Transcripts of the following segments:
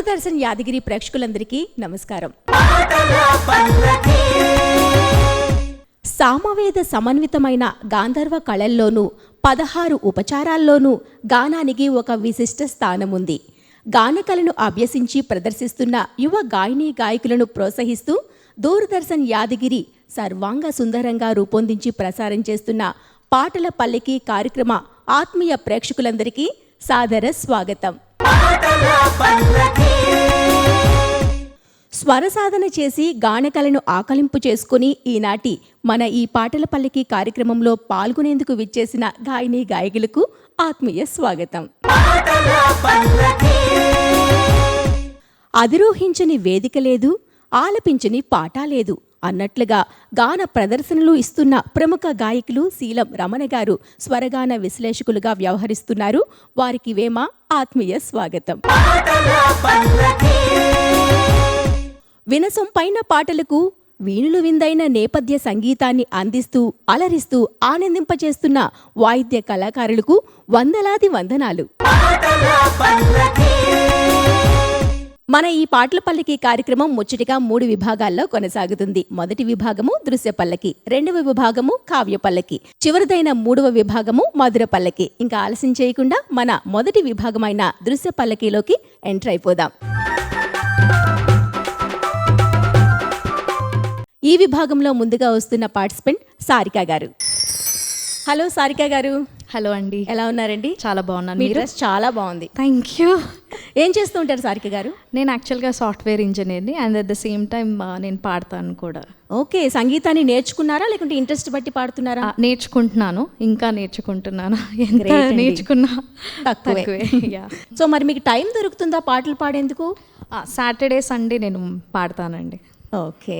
దూరదర్శన్ యాదగిరి ప్రేక్షకులందరికీ నమస్కారం. సామవేద సమన్వితమైన గాంధర్వ కళల్లోనూ 16 ఉపచారాల్లోనూ గానానికి ఒక విశిష్ట స్థానముంది. గానకళను అభ్యసించి ప్రదర్శిస్తున్న యువ గాయనీ గాయకులను ప్రోత్సహిస్తూ దూరదర్శన్ యాదగిరి సర్వాంగ సుందరంగా రూపొందించి ప్రసారం చేస్తున్న పాటల పల్లకి కార్యక్రమ ఆత్మీయ ప్రేక్షకులందరికీ సాదర స్వాగతం. స్వరసాధన చేసి గానకళను ఆకలింపు చేసుకుని ఈనాటి మన ఈ పాటల పల్లకి కార్యక్రమంలో పాల్గొనేందుకు విచ్చేసిన గాయనీ గాయకులకు ఆత్మీయ స్వాగతం. అధిరోహించని వేదిక లేదు, ఆలపించని పాట లేదు అన్నట్లుగా గాన ప్రదర్శనలు ఇస్తున్న ప్రముఖ గాయకులు శీలం రమణ గారు స్వరగాన విశ్లేషకులుగా వ్యవహరిస్తున్నారు. వారికి వేమ ఆత్మీయ స్వాగతం. వినసొంపైన పాటలకు వీణులు విందైన నేపథ్య సంగీతాన్ని అందిస్తూ అలరిస్తూ ఆనందింపచేస్తున్న వాయిద్య కళాకారులకు వందలాది వందనాలు. మన ఈ పాటల పల్లకి కార్యక్రమం ముచ్చటిగా 3 విభాగాల్లో కొనసాగుతుంది. మొదటి విభాగము దృశ్య పల్లకి, రెండవ విభాగము కావ్య పల్లకి, చివరిదైన 3వ విభాగము మధుర పల్లకి. ఇంకా ఆలస్యం చేయకుండా మన మొదటి విభాగమైన దృశ్య పల్లకిలోకి ఎంటర్ అయిపోదాం. ఈ విభాగంలో ముందుగా వస్తున్న పార్టిసిపెంట్ సారిక గారు. హలో సారిక గారు. హలో అండి, ఎలా ఉన్నారండి? చాలా బాగున్నాను. మీ డ్రెస్ చాలా బాగుంది. Thank you. ఏం చేస్తూ ఉంటారు సారిక గారు? నేను యాక్చువల్గా సాఫ్ట్వేర్ ఇంజనీర్ని and at the same time నేను పాడతాను కూడా. ఓకే, సంగీతాన్ని నేర్చుకున్నారా లేకుంటే ఇంట్రెస్ట్ బట్టి పాడుతున్నారా? నేర్చుకుంటున్నాను, ఇంకా నేర్చుకుంటున్నాను. ఎంత నేర్చుకున్నా తక్కువే. సో మరి మీకు టైం దొరుకుతుందా పాటలు పాడేందుకు? సాటర్డే సండే నేను పాడతానండి. Okay,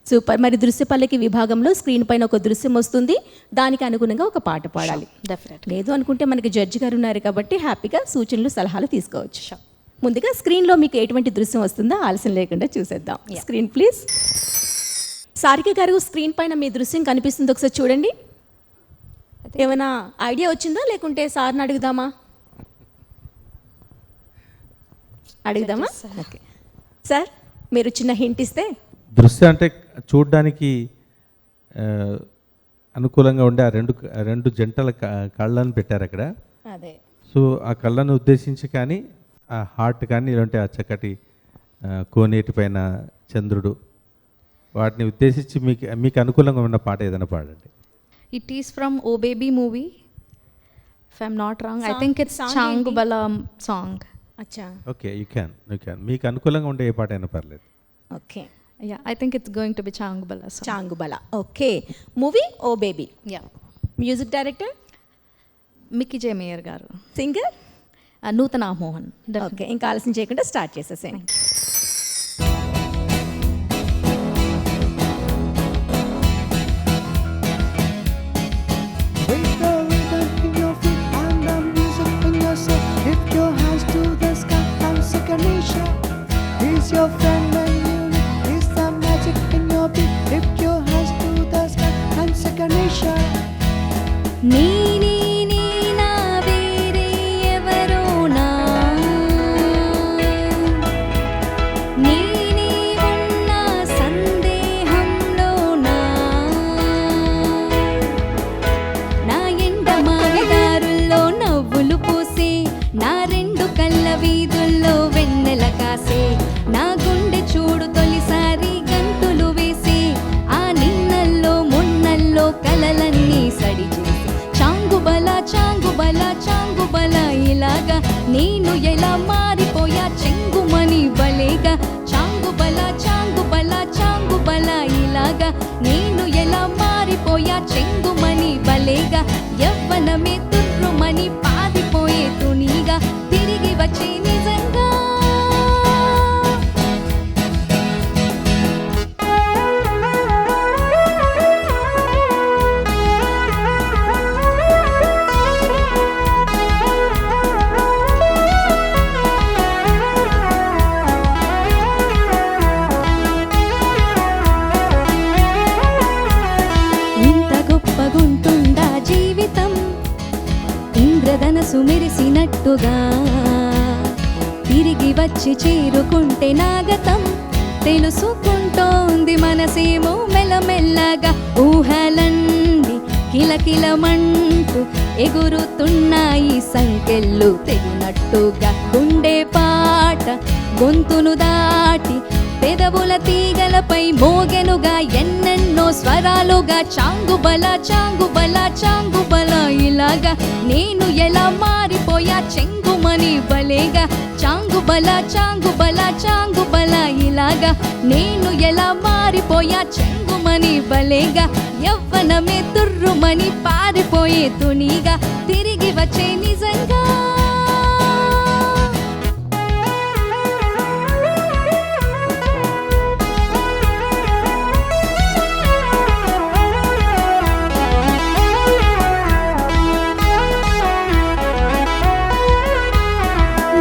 super. మరి దృశ్య పల్లకి విభాగంలో స్క్రీన్ పైన ఒక దృశ్యం వస్తుంది, దానికి అనుగుణంగా ఒక పాట పాడాలి. డెఫినెట్. లేదు అనుకుంటే మనకి జడ్జి గారు ఉన్నారు కాబట్టి హ్యాపీగా సూచనలు సలహాలు తీసుకోవచ్చు. ముందుగా స్క్రీన్లో మీకు ఎటువంటి దృశ్యం వస్తుందో ఆలస్యం లేకుండా చూసేద్దాం. Screen please. సారిక గారు, స్క్రీన్ పైన మీ దృశ్యం కనిపిస్తుంది, ఒకసారి చూడండి. ఏమైనా ఐడియా వచ్చిందా లేకుంటే సార్ని అడుగుదామా? అడుగుదామా? ఓకే సార్, మీరు చిన్న హింట్ ఇస్తే. దృశ్యం అంటే చూడడానికి అనుకూలంగా ఉండే ఆ రెండు జంటల కళ్ళను పెట్టారు అక్కడ. అదే. సో ఆ కళ్ళను ఉద్దేశించి కానీ ఆ హార్ట్ కానీ ఇలాంటి ఆ చక్కటి కోనేటి పైన చంద్రుడు, వాటిని ఉద్దేశించి మీకు అనుకూలంగా ఉన్న పాట ఏదైనా పాడండి. It is from Oh Baby movie, if I'm not wrong. I think it's Changubala song. అచ్చా, ఓకే, యూ క్యాన్ మీకు అనుకూలంగా ఉండే ఏ పాట అయినా పర్లేదు. Okay, ya, I think it's going to be Changubala. Changubala. Okay, movie Oh Baby. Ya. Music director Mickey J Meyer గారు. Singer Nutana Mohan. Okay, ఇంకా ఆలస్యం చేయకుండా స్టార్ట్ చేసేసేయండి. Your friend and you is the magic in your beat. Lift your hands to the sky and second nation. నీని Neena వేరే ఎవరోనా, నీని ఉన్న సందేహంలోనా, నా ఎండ మావిదారుల్లో నవ్వులు పూసే, నా 2 కళ్ళ వీధుల్లో వెన్నెల కాసే, నా గుండె చూడు తొలిసారి గంతులు వేసి, ఆ నిన్నల్లో మున్నల్లో కలలన్నీ సడి చేసి, చాంగుబల చాంగుబల చాంగుబల ఇలాగా నేను ఎలా మారిపోయా చెంగుమని బలేగా, చాంగుబల చాంగుబల చాంగుబల ఇలాగా నేను ఎలా మారిపోయా చెంగుమని బలేగా, యవ్వనమే తుర్రుమని పాదిపోయే తునిగా తిరిగి వచ్చే నిజంగా. ఇంత గొప్పగుంటుందా జీవితం, ఇంద్రధనసు మెరిసినట్టుగా, తిరిగి వచ్చి చేరుకుంటే నాగతం తెలుసుకుంటోంది మనసేమో మెల్లమెల్లగా ఊహలండి కిలకిలమంటూ ఎగురుతున్నాయి సంకెళ్ళు తెగినట్టుగా గుండె పాట గొంతును దాటి పెదవుల తీగలపై మోగెనుగా ఎన్నెన్నో స్వరాలుగా చాంగుబల చాంగుబల చాంగుబల ఇలాగా నేను ఎలా మారిపోయా చెంగుమని బలేగా చాంగుబల చాంగుబల చాంగుబల ఇలాగా నేను ఎలా మారిపోయా చెంగుమని బలేగా యవ్వనమే తుర్రుమని పారిపోయే తునిగా తిరిగి వచ్చే నిజంగా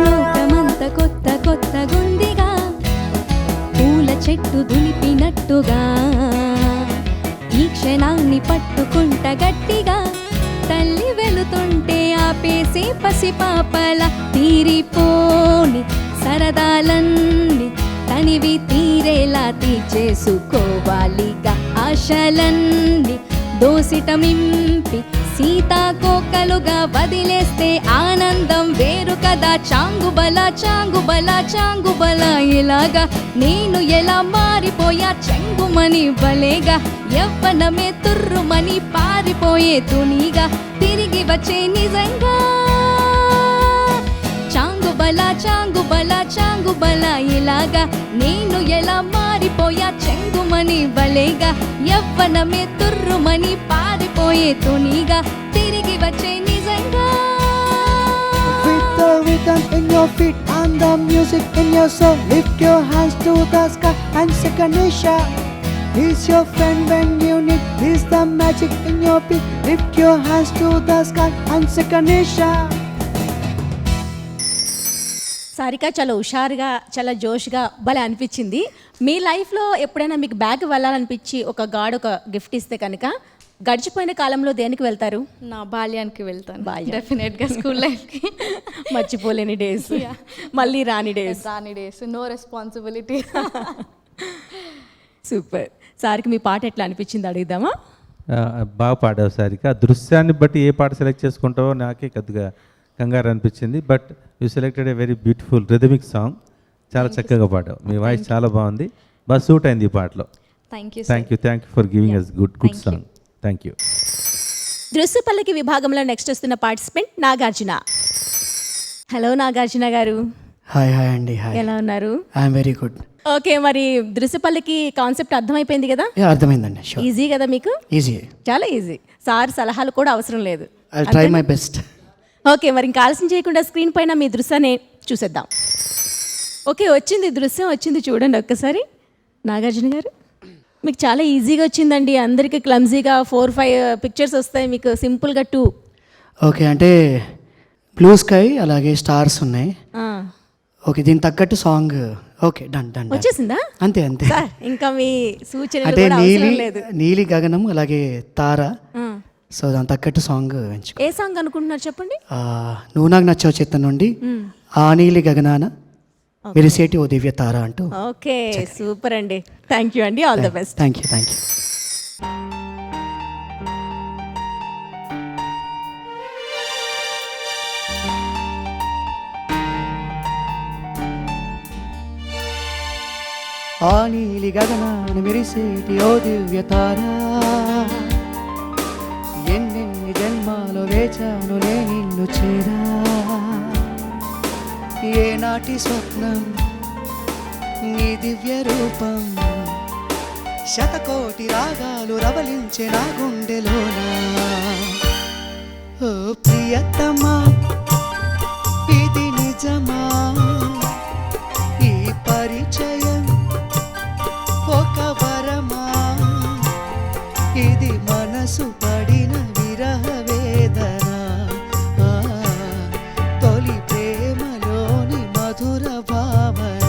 లోకమంత కొత్త కొత్త గుందిగా పూల చెట్టు దులిపినట్టుగా ఈ క్షణాన్ని పట్టుకుంట గట్టిగా తల్లి వెళుతుంటే ఆపేసే పసిపాపల తీరిపోని సరదాలన్నీ తనివి తీరేలా తీర్చేసుకోవాలిగా ఆశలన్నీ దోసిట మింపి సీతాకోకలుగా వదిలేస్తే ఆనందం వేరు కదా చాంగుబల చాంగుబల చాంగుబల ఇలాగా నేను ఎలా మారిపోయా చెంగుమని బలేగా యవ్వనమే తుర్రుమని పారిపోయే తునిగా తిరిగి వచ్చే నిజంగా చాంగుబల చాంగుబల చాంగుబల ఇలాగా నేను ఎలా మారిపోయా చెంగుమని బలేగా యవ్వనమే తుర్రుమని పారిపోయే తునిగా తిరిగి వచ్చే నిజంగా With the rhythm in your feet and the music in your soul, lift your hands to the sky and say Ganesha. He's your friend when you need. He's the magic in your beat. Lift your hands to the sky and say Ganesha. Sarika చాలా హుషారుగా చాలా జోష్గా భలే అనిపించింది. మీ లైఫ్లో ఎప్పుడైనా మీకు bag వెళ్ళాలనిపించి ఒక God ఒక గిఫ్ట్ ఇస్తే కనుక గడిచిపోయిన కాలంలో దేనికి వెళ్తారు? నా బాల్యానికి వెళ్తాను బాల్యం. డెఫినెట్గా స్కూల్ లైఫ్కి మర్చిపోలేని డేస్, మళ్ళీ రాని డేస్. రాని డేస్, నో రెస్పాన్సిబిలిటీ. సూపర్. సార్కి మీ పాట ఎట్లా అనిపించింది అడుగుదామా? బాగా పాడావు సారిక. ఆ దృశ్యాన్ని బట్టి ఏ పాట సెలెక్ట్ చేసుకుంటావో నాకే కొద్దిగా కంగారు అనిపించింది. But you selected a very beautiful rhythmic song. చాలా చక్కగా పాడావు. మీ వాయిస్ చాలా బాగుంది, బాగా సూట్ అయింది ఈ పాటలో. Thank you thank you for giving us good song. Thank you. దృశ్య పల్లకి విభాగంలో నెక్స్ట్ వస్తున్న పార్టిసిపెంట్ నాగార్జున. హలో నాగార్జున గారు, హాయ్ హాయ్ అండి. హాయ్, ఎలా ఉన్నారు? I'm very good. ఓకే, మరి దృశ్యపల్లికి కాన్సెప్ట్ అర్థమైపోయింది కదా? అర్థమైందండి. షూర్, ఈజీ కదా మీకు? ఈజీ. చాలా ఈజీ. సార్ సలహాలు కూడా అవసరం లేదు. I try my best. Okay, మరి ఇంకా ఆలస్యం చేయకుండా స్క్రీన్ పైన మీ దృశ్యాన్ని చూసేద్దాం. ఓకే, వచ్చింది దృశ్యం, వచ్చింది చూడండి ఒక్కసారి. నాగార్జున గారు, మీకు చాలా ఈజీగా వచ్చిందండి. అందరికీ క్లమ్జీగా 4-5 పిక్చర్స్ వస్తాయి, మీకు సింపుల్గా 2. ఓకే, అంటే బ్లూ స్కై అలాగే స్టార్స్ ఉన్నాయి. ఓకే, దీనికి తగ్గట్టు సాంగ్. Okay, done done. వచ్చేసిందా? అంతే అంతే. సార్ ఇంకా మీ సూచనలు అంటే కూడా అవసరం లేదు. నీలి గగనం అలాగే తార. సో దాని తగ్గట్టు సాంగ్ ఎంచుకో. ఏ సాంగ్ అనుకుంటున్నారు చెప్పండి? నువ్వు నాకు నచ్చావు చిత్తం నుండి ఆ నీలి గగనాన మెరిసేటి ఓ దివ్య తార అంటూ. ఓకే, సూపర్ అండి. థ్యాంక్ యూ అండి, all the best. Thank you. ఆ నీలి గగనాన మెరిసేటి ఓ దివ్య తార, ఎన్నెన్ని జన్మాలో వేచాను నే నిన్ను చేరా, ఏనాటి స్వప్నం నీ దివ్య రూపం, శతకోటి రాగాలు రవలించే నా గుండెలోనా. ఓ ప్రియతమా, ఇది నిజమా, ఈ పరిచయం ఒక వరమా, ఇది మనసు పడిన విరహ వేదన, తొలి ప్రేమలోని మధుర భావన.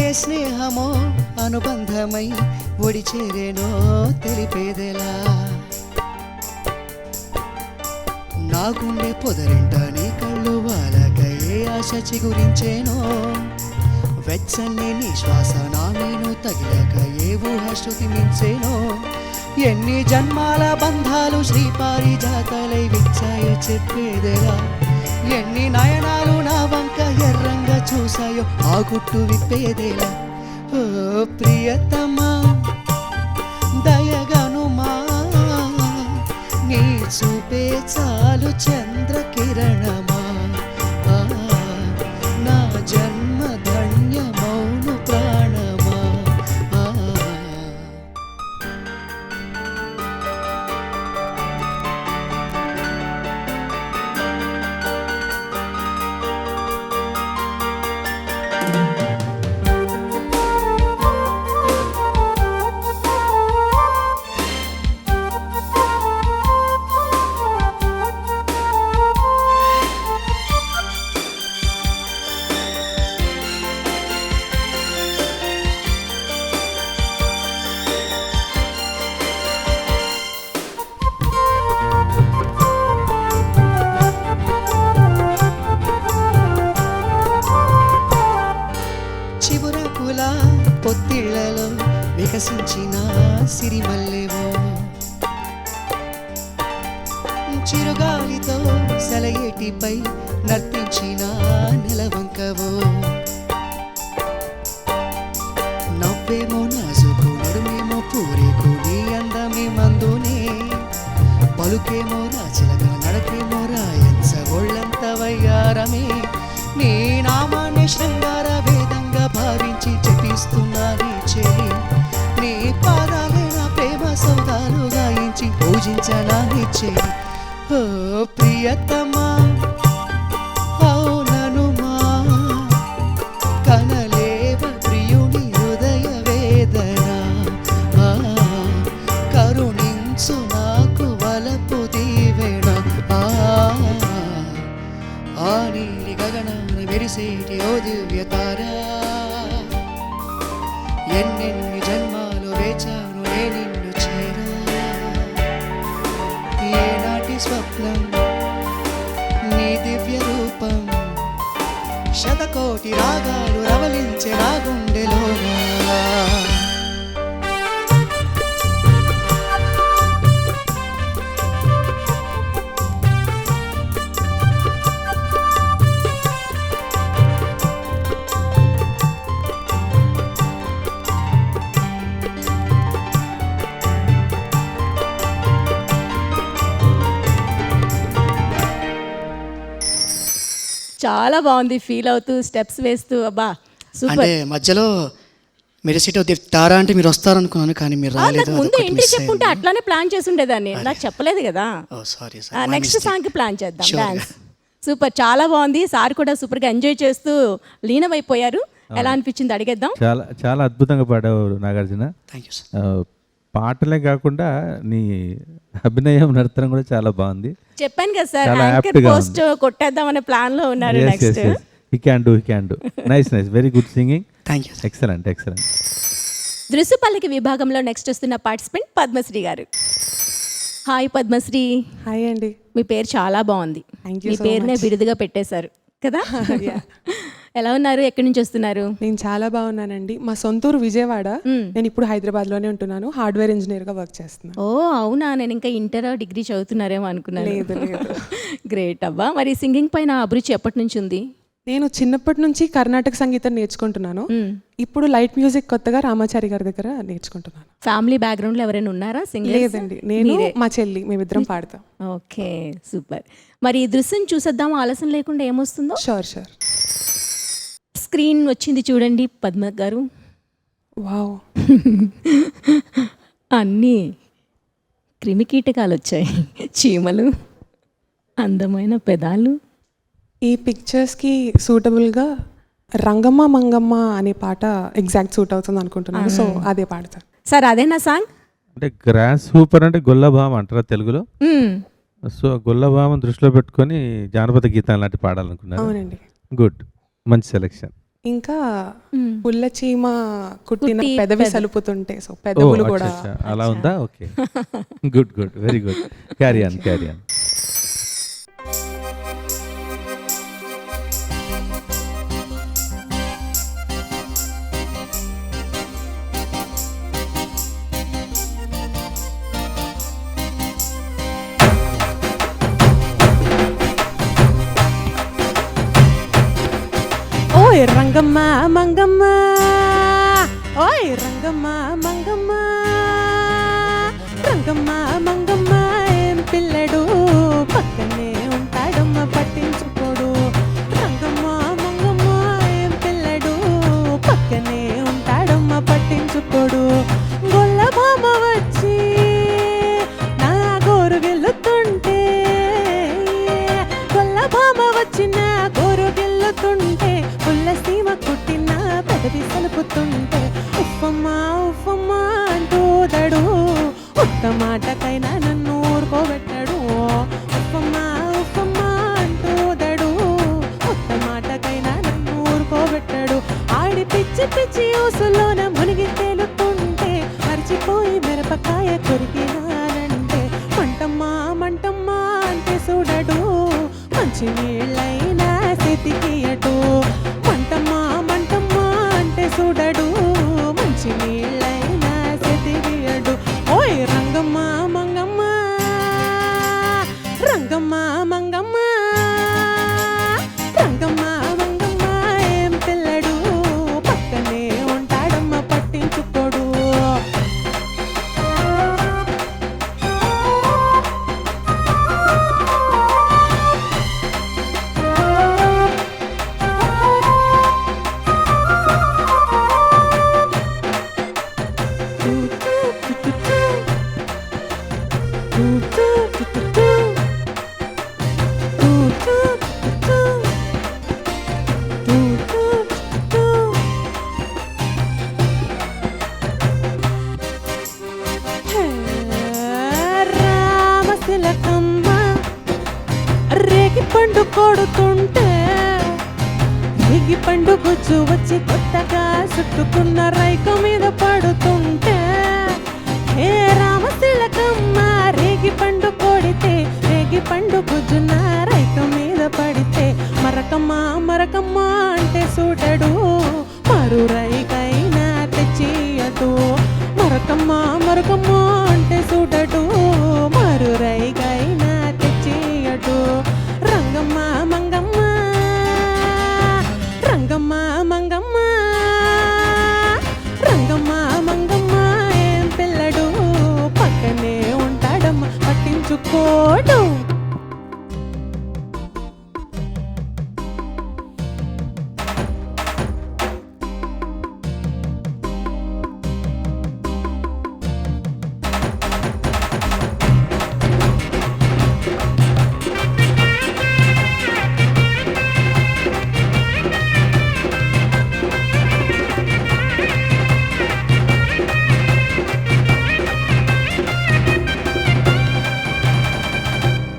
ఏ స్నేహమో అనుబంధమై ఒడి చేరేనో తెలిపేదెలా నా గుండె పొదరింట నీ కళ్ళు వాలక ఏ ఆశ చిగురించేనో వెచ్చని నీ శ్వాస నా నేను తగిలక ఏ ఊహ శృతి మించేనో ఎన్ని జన్మాల బంధాలు శ్రీపారిజాతలై విచ్చాయో చెప్పేదెలా ఎన్ని నయనాలు నా వంక ఎర్రంగా చూసాయో ఆ గుట్టు విప్పేదేలా ఓ ప్రియతమా దయగనుమా నీ చూపే చాలు చంద్రకిరణమా ఆ, నా జన్మ ధన్యమౌను ప్రాణమా ఆ. చివురకుల పొత్తిళ్లలో వికసించిన సిరిమల్లెవో చిరుగాలితో సెలయేటిపై నర్తించిన నెలవంకవో నవ్వేమో నాజుకు నడుమేమో పూరేకు నీ అందమే మందునే పలుకేమో రాచిలగా నడకేమో రాయంచ ఒళ్ళంత వయ్యారమే నీ నామాన్ని శృంగార వేదంగా భావించి జపిస్తున్నా నీ చెలి నీ పాదాలే నా ప్రేమ సౌదాలు గాయించి పూజించనా నీ చెలి ఓ ప్రియతమా అవుననుమా కనలేవ ప్రియుని హృదయ వేదన ఆ, కరుణించు నాకు వలపు దీవెన ఆ నీలి గగనాన మెరిసేటి ఓ దివ్యతారా ఎన్నెన్ని జన్మాలు వేచాను నే నిన్ను చేరా ఏనాటి స్వప్నం నీ దివ్య రూపం శతకోటి రాగాలు రవలించే నా గుండెలోనా చాలా బాగుంది, ఫీల్ అవుతూ స్టెప్స్ వేస్తూ, అబ్బా సూపర్. అంటే మధ్యలో మెరిసిటో తారా అంటే మీరు వస్తారనుకున్నాను కానీ మీరు రాలేదు నాకు ముందు ఇంటికి చెప్పుంటే అట్లానే ప్లాన్ చేసి ఉండేదాన్ని, నాకు చెప్పలేదు కదా. ఓ సారీ నెక్స్ట్ సాంగ్ ప్లాన్ చేద్దాం. డాన్స్ సూపర్, చాలా బాగుంది. సార్ కూడా సూపర్ గా ఎంజాయ్ చేస్తూ లీనమైపోయారు. ఎలా అనిపించింది అడిగేద్దాం. చాలా చాలా అద్భుతంగా పాడావు నాగార్జున. Thank you sir. పాటలే కాకుండా నీ అభినయం నర్తనం కూడా చాలా బాగుంది. చెప్పాను కదా సార్, చాలా యాంకర్ apt గా పోస్ట్ కొట్టేద్దాం అనే ప్లాన్ లో ఉన్నారు. Next he can do nice very good singing. Thank you. Excellent. దృశ్యపల్లికి విభాగంలో నెక్స్ట్ వస్తున్న పార్టిసిపెంట్ పద్మశ్రీ గారు. హాయ్ పద్మశ్రీ. హాయ్ అండి. మీ పేరు చాలా బాగుంది. Thank you మీ so పేరునే much. బిరుదుగా పెట్టేశారు కదా. ఎలా ఉన్నారు? ఎక్కడి నుంచి వస్తున్నారు? నేను చాలా బాగున్నానండి. మా సొంతూరు విజయవాడ. నేను ఇప్పుడు హైదరాబాద్లోనే ఉంటున్నాను. హార్డ్వేర్ ఇంజనీర్గా వర్క్ చేస్తున్నాను. ఓ అవునా, నేను ఇంకా ఇంటర్ డిగ్రీ చదువుతున్నారేమో అనుకున్నాను. లేదు. గ్రేట్ అబ్బా. మరి సింగింగ్ పైన అభిరుచి ఎప్పటి నుంచి ఉంది? నేను చిన్నప్పటి నుంచి కర్ణాటక సంగీతం నేర్చుకుంటున్నాను. ఇప్పుడు లైట్ మ్యూజిక్ కొత్తగా రామాచారి గారి దగ్గర నేర్చుకుంటున్నాను. ఫ్యామిలీ బ్యాక్గ్రౌండ్ లో ఎవరైనా ఉన్నారా సింగర్స్? లేదండి, నేను మా చెల్లి మేమిద్దరం పాడతాం. Okay super. మరి ఈ దృశ్యం చూసేద్దాం ఆలస్యం లేకుండా, ఏమొస్తుందో. షూర్. స్క్రీన్ వచ్చింది చూడండి పద్మ గారు. వావ్. అన్నీ క్రిమికీటకాలు వచ్చాయి, చీమలు, అందమైన పెదాలు. ఈ పిక్చర్స్కి సూటబుల్గా రంగమ్మ మంగమ్మ అనే పాట ఎగ్జాక్ట్ సూట్ అవుతుంది అనుకుంటున్నాను. సో అదే పాడతాను. సార్ అదేనా సాంగ్? అంటే గ్రాస్ సూపర్ అంటే గొల్లభామ అంటారా తెలుగులో? సో గొల్లభామను దృష్టిలో పెట్టుకొని జానపద గీతాలు లాంటి పాడాలనుకున్నారు. అవునండి. గుడ్, మంచి సెలెక్షన్. ఇంకా పుల్ల చీమ కుట్టిన కుట్టి పెదవి సలుపుతుంటే సో పెదవులు కూడా అలా ఉందా? Okay, good good, very good. Carry on, carry on. ఓయ్ రంగమ్మ మంగమ్మ, ఓయ్ రంగమ్మ మంగమ్మ, రంగమ్మ మంగమ్మ ఏం పిల్లడు పక్కనే ఉంటాడమ్మ పట్టించుకోడు. రంగమ్మ మంగమ్మ ఏం పిల్లడు పక్కనే ఉంటాడమ్మ పట్టించుకోడు. గొల్ల బామ్మ వచ్చి నా గోరు గెల్లుతుంటే, గొల్ల బామ్మ వచ్చి నా గోరు గెల్లుతుంటే, పుల్ల సీమ కుట్టిన పెదవి సలుపుతుంటే, ఉఫమ్మా ఉఫమ్మా అంటూదడు. ఉత్త మాటకైనా నన్ను ఊరుకోబెట్టాడు. ఉఫమ్మా ఉఫమ్మా అంటూదడు. ఉత్త మాటకైనా నన్ను ఊరుకోబెట్టాడు. ఆడి పిచ్చి పిచ్చి ఊసులోన మునిగి తేలుతుంటే, మర్చిపోయి మిరపకాయ కొరికినానంటే, మంటమ్మా మంటమ్మా అంటే చూడడు. మంచి నీళ్ళైనా సెతికియడు. మంటమ్మా మంటమ్మా అంటే చూడడు. మంచి నీళ్ళైనా సెతికియడు. ఓయ్ రంగమ్మ మంగమ్మ, రంగమ్మ మంగమ్మ, రంగమ్మ మంగమ్మ ఏం పిల్లడు పక్కనే ఉంటాడమ్మ పట్టించుకోడు. రామశిలకమ్మ రేగి పండు కొడుతుంటే, రేగి పండు గుజ్జు వచ్చి కొత్తగా చుట్టుకున్న రైక మీద పడుతుంటే, హే రామశిలకమ్మ రేగి పండు కొడితే, రేగి పండు గుజ్జు నా రైక మీద పడితే, మరకమ్మ మరకమ్మ అంటే చూడడు. మరు రైకైనా తెచ్చియడు. మరకమ్మ మరకమ్మ అంటే చూడడు. మరు రైకైనా తెచ్చియడు. రంగమ్మ మంగమ్మ, రంగమ్మ మంగమ్మ, రంగమ్మ మంగమ్మ ఏం పిల్లడు పక్కనే ఉంటాడమ్మ పట్టించుకోడు.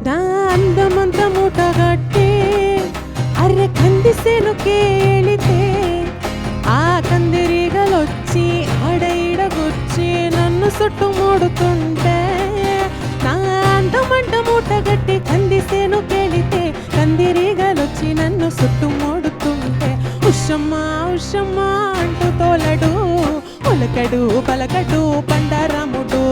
నా అందమంత మూటగట్టి అర్రె కందిసేను కేళితే, ఆ కందిరీగలొచ్చి ఆడైడగొచ్చి నన్ను చుట్టుముడుతుంటే, నా అందమంట మూటగట్టి కందిసేను కేళితే, కందిరీగలొచ్చి నన్ను చుట్టుముడుతుంటే, ఉషమ్మా ఉషమ్మా అంటూ తోలడు. ఉలకడు పలకడు పండరాముడు.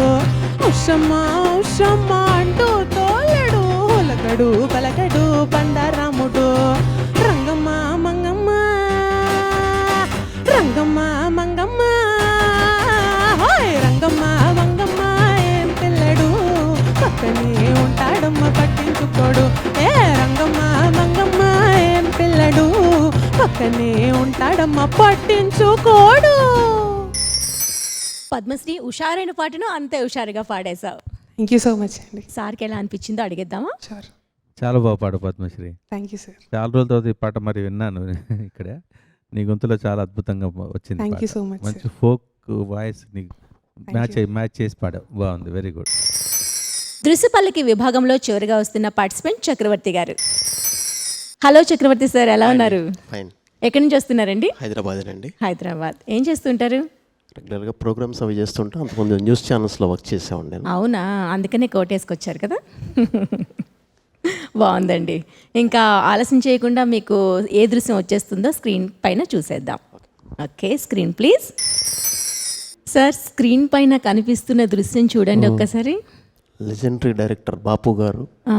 ఉషమ్మా ఉషమ్మా అంటూ తోలడు. ఉలకడు పలకడు పండరాముడు. రంగమ్మ మంగమ్మ, రంగమ్మ మంగమ్మ, హోయ్ రంగమ్మ మంగమ్మ ఏం పిల్లడు పక్కనే ఉంటాడమ్మ పట్టించుకోడు. ఏ రంగమ్మ మంగమ్మ ఏం పిల్లడు పక్కనే ఉంటాడమ్మ పట్టించుకోడు. పద్మశ్రీ హుషారైన పాటను అంతే హుషారుగా పాడేశావు. థ్యాంక్ యూ సో మచ్ అండి. సార్కి ఎలా అనిపించిందో అడిగేద్దామా? షూర్. చాలా బాగా పాడు పద్మశ్రీ. Thank you sir. చాలా రోజుల తర్వాత ఈ పాట మరి విన్నాను ఇక్కడ. నీ గొంతులో చాలా అద్భుతంగా వచ్చింది. థ్యాంక్ యూ పాట. సో మచ్ మంచి ఫోక్ వాయిస్ నీ మ్యాచ్ చేసి పాడావు, బాగుంది, వెరీ గుడ్. దృశ్యపల్లకి విభాగంలో చివరిగా వస్తున్న పార్టిసిపెంట్ చక్రవర్తి గారు. హలో చక్రవర్తి సార్, ఎలా ఉన్నారు? ఫైన్. ఎక్కడి నుంచి వస్తున్నారండి? హైదరాబాదేనండి. హైదరాబాద్. ఏం చేస్తుంటారు? రెగ్యులర్గా ప్రోగ్రామ్స్ అవి చేస్తుంటే అంతకుముందు న్యూస్ ఛానల్స్లో వర్క్ చేసేవాడిని నేను. అవునా, అందుకనే కోటేసుకొచ్చారు కదా. బాగుందండి. ఇంకా ఆలస్యం చేయకుండా మీకు ఏ దృశ్యం వచ్చేస్తుందో స్క్రీన్ పైన చూసేద్దాం. Okay, screen please. Sir, screen పైన కనిపిస్తున్న దృశ్యం చూడండి ఒక్కసారి. లెజెండరీ డైరెక్టర్ బాపు గారు ఆ,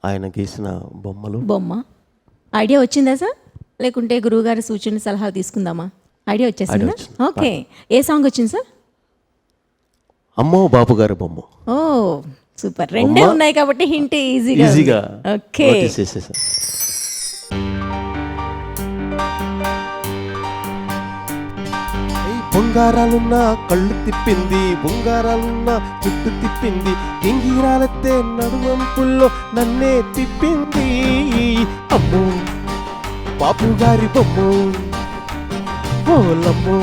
ఆయన గీసిన బొమ్మలు. బొమ్మ ఐడియా వచ్చిందా సార్? లేకుంటే గురువుగారి సూచన సలహాలు తీసుకుందామా? ఐడియా వచ్చేసిందా? వచ్చింది. ఓకే, ఏ సాంగ్ వచ్చింది సార్? అమ్మో బాపు గారి బొమ్మ. ఓ సూపర్, రెండే బొమ్మ ఉన్నాయి కాబట్టి హింట్ ఈజీగా ఈజీగా ఓకే. notice చేసేసాను. బొంగారాలున్న కళ్ళు తిప్పింది, బొంగారాలున్న చుట్టు తిప్పింది, గింగిరాలెత్తే నడుమంపుల్లో నన్నే తిప్పింది. అమ్మో బాపు గారి బొమ్మ, ఓలమ్మో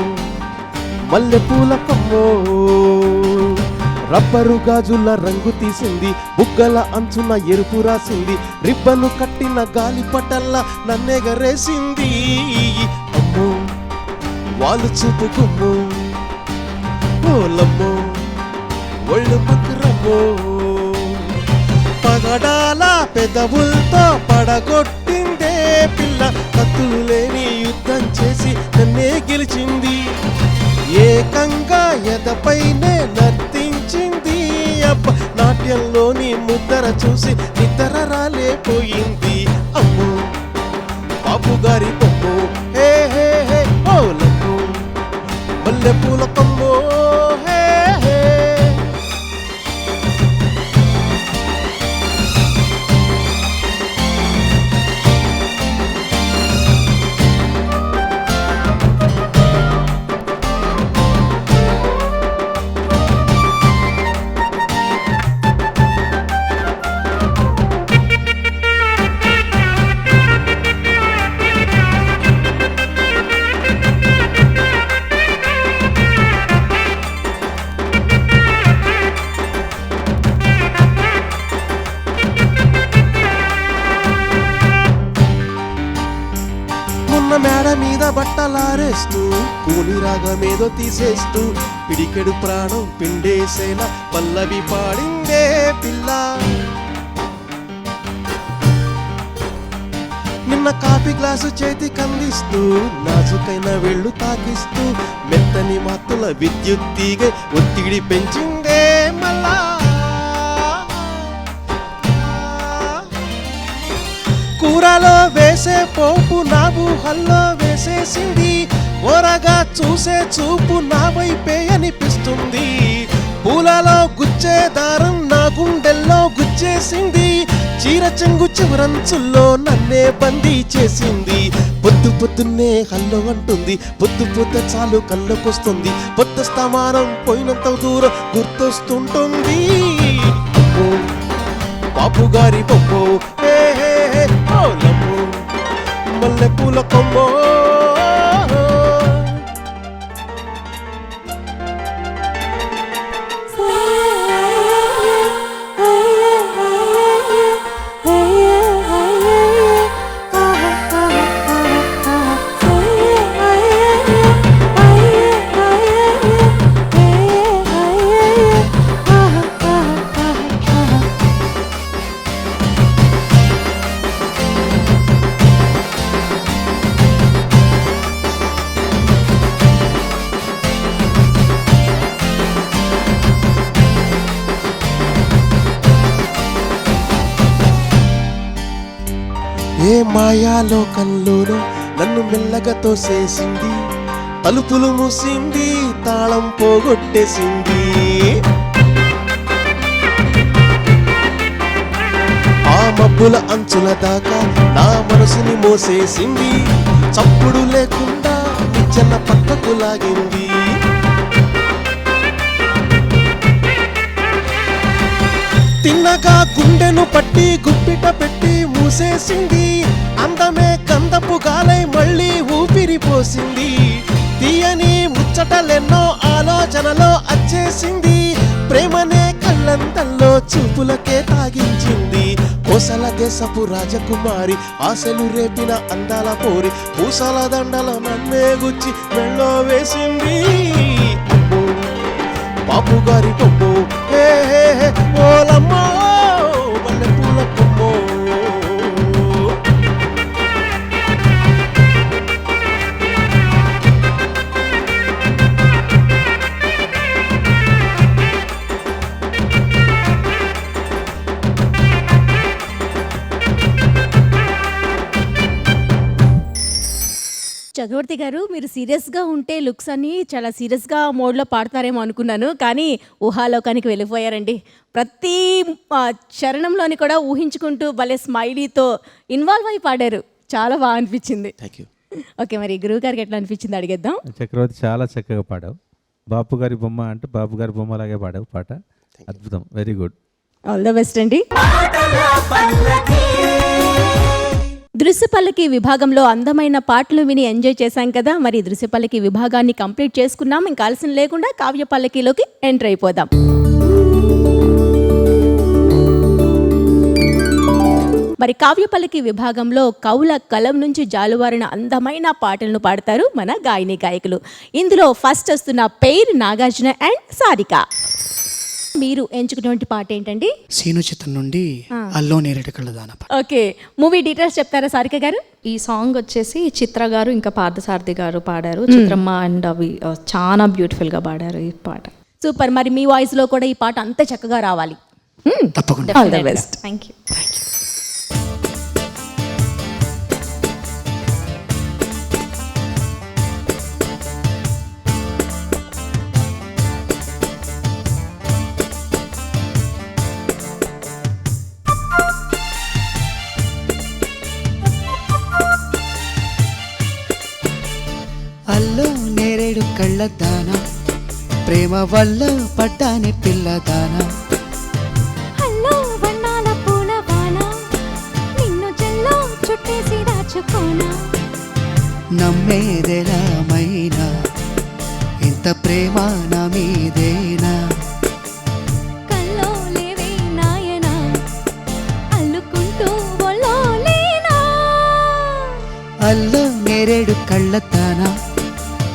మల్లె పూల కొమ్మో, రబ్బరు గాజుల రంగు తీసింది, బుగ్గల అంచున ఎరుపు రాసింది, రిబ్బను కట్టిన గాలిపటల్లా నన్నెగరేసింది. అమ్మో వాళ్ళు చూపు గుమ్ము, ఓలమ్మో ఒళ్ళు మకరమ్మో, పగడాల పెదవులతో పడగొట్టిందే పిల్ల, కత్తులు లేని యుద్ధం చేసి నన్నే గెలిచింది, ఏకంగా ఎదపైనే నర్తించింది. అబ్బ నాట్యంలోని ముద్దర చూసి నిద్ర రాలేపోయింది. అమ్మో బాపు గారి బొమ్మ, హే హే హే ఓలమ్మో మల్లె పూల కొమ్మో, హే హే. మేడ మీద బట్టలారేస్తూ కూని రాగమేదో తీసేస్తూ పిడికెడు ప్రాణం పిండేసేలా పల్లవి పాడిందే పిల్ల. నిన్న కాఫీ గ్లాసు చేతి కందిస్తూ నాజుకైన వెళ్ళు తాకిస్తూ మెత్తని మాతుల విద్యుత్ తీగ ఒత్తిడి పెంచిందే మళ్ళా. కూరలో వేసే పోపు నా ఊహల్లో వేసేసింది, ఓరగా చూసే చూపు నా వైపే అనిపిస్తుంది, పూలలో గుచ్చే దారం నా గుండెల్లో గుచ్చేసింది, చీర చెంగు చివరంచుల్లో నన్నే బందీ చేసింది. పొద్దు పొద్దున్నే హల్లో అంటుంది, పొద్దు పొద్దు చాలు కళ్ళకొస్తుంది, పొద్దు స్తమానం పోయినంత దూరం గుర్తొస్తుంటుంది. బాపు గారి బొమ్మ, హే హే హే ఓలమ్మో మల్లె పూల కొమ్మో. ఏ మాయాలోకంలోనో నన్ను మెల్లగా తోసేసింది, తలుపులు మూసింది, తాళం పోగొట్టేసింది, ఆ మబ్బుల అంచుల దాకా నా మనసుని మోసేసింది, చప్పుడు లేకుండా నిచ్చెన పక్కకు లాగింది. తిన్నగా గుండెను పట్టి గుప్పిట పెట్టి మూసేసింది, అందమే గంధపు గాలై మళ్ళీ ఊపిరి పోసింది, తీయని ముచ్చటలెన్నో ఆలోచనలో అచ్చేసింది, ప్రేమనే కళ్ళంతల్లో చూపులకే తాగించింది, కోసల రాగేశపు రాజకుమారి, ఆశలు రేపిన అందాల పోరి, పూసల దండల నన్నే గుచ్చి మెళ్ళో వేసింది. అబ్బో బాపు గారి బొమ్మో, హే హే హే ఓలమ్మో మల్లె పూల కొమ్మో. చక్రవర్తి గారు, మీరు సీరియస్గా ఉంటే లుక్స్ అన్ని చాలా సీరియస్గా మోడ్లో పాడతారేమో అనుకున్నాను, కానీ ఊహాలోకానికి వెళ్ళిపోయారండి. ప్రతి చరణంలోని కూడా ఊహించుకుంటూ భలే స్మైలీతో ఇన్వాల్వ్ అయి పాడారు. చాలా బాగా అనిపించింది. Thank you. ఓకే, మరి గురువు గారికి ఎట్లా అనిపించింది అడిగేద్దాం. చక్రవర్తి చాలా చక్కగా పాడావు. బాపు గారి బొమ్మ అంటే బాపు గారి బొమ్మ లాగే పాడావు పాట. అద్భుతం, very good. All the best అండి. దృశ్యపల్లకి విభాగంలో అందమైన పాటలు విని ఎంజాయ్ చేశాం కదా. మరి దృశ్యపల్లకి విభాగాన్ని కంప్లీట్ చేసుకున్నాం. ఇంకా ఆలస్యం లేకుండా కావ్య పల్లకిలోకి ఎంటర్ అయిపోదాం. మరి కావ్య పల్లకి విభాగంలో కవుల కలం నుంచి జాలువారిన అందమైన పాటలను పాడతారు మన గాయని గాయకులు. ఇందులో ఫస్ట్ వస్తున్న పేరు నాగార్జున అండ్ సారిక. మీరు ఎంచుకున్నటువంటి పాట ఏంటండి? సీను చిత్రం నుండి అల్లో నేరేడు కళ్ళదాన. ఓకే, మూవీ డీటెయిల్స్ చెప్తారా సారిక గారు? ఈ సాంగ్ వచ్చేసి చిత్ర గారు ఇంకా పార్థసారథి గారు పాడారు. చిత్రమ్మ అండ్ అవి చాలా బ్యూటిఫుల్గా పాడారు ఈ పాట. సూపర్. మరి మీ వాయిస్లో కూడా ఈ పాట అంత చక్కగా రావాలి. తప్పకుండా. All the best. Thank you. అల్లో నేరేడు కళ్ళదాన, ప్రేమ వల్ల పడ్డాని పిల్లదాన. హల్లో వర్ణాల పూలవాన, నిన్ను జల్లో చుట్టేసి దాచుకోనా. నమ్మేదెలామైనా ఇంత ప్రేమ నా మీదేనా. కల్లో లేవే నాయనా, అల్లుకుంటూ ఒళ్ళో లేనా. అల్లో నేరేడు కళ్ళదాన,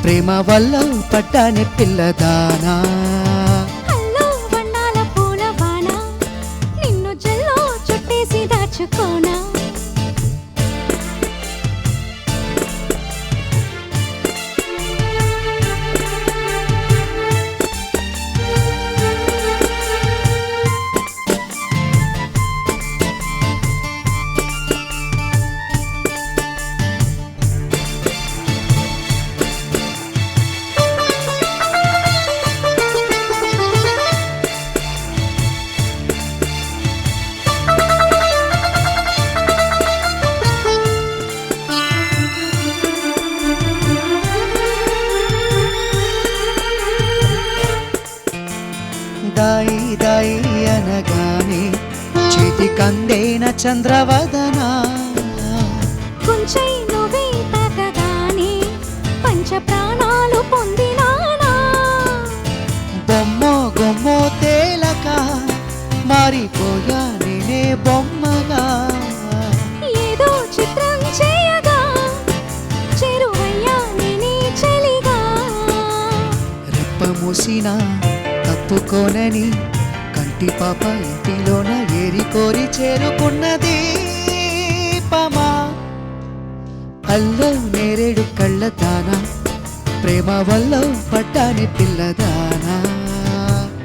ప్రేమ వల్ల పడ్డాని పిల్లదానా. హల్లో వర్ణాల పూలవాన, నిన్ను జల్లో చుట్టేసి దాచుకోనా. దాయి దాయి అనగానే చేతి కందేన చంద్రవదన. కొంచెం నువ్వే తాకగానే పంచ ప్రాణాలు పొందినానా. బొమ్మో గుమ్మో తేలక మారిపోయా నేనే బొమ్మగా. ఏదో చిత్రం చేయగా చెరువయ్యా నేనే చలిగా. రెప్ప మూసిన తప్పుకోనని కంటి పాప ఇంటిలోన ఏరి కోరి చేరుకున్నది పమా. అల్లో నేరేడు కళ్ళదానా, ప్రేమ వల్ల పడ్డాని పిల్లదానా.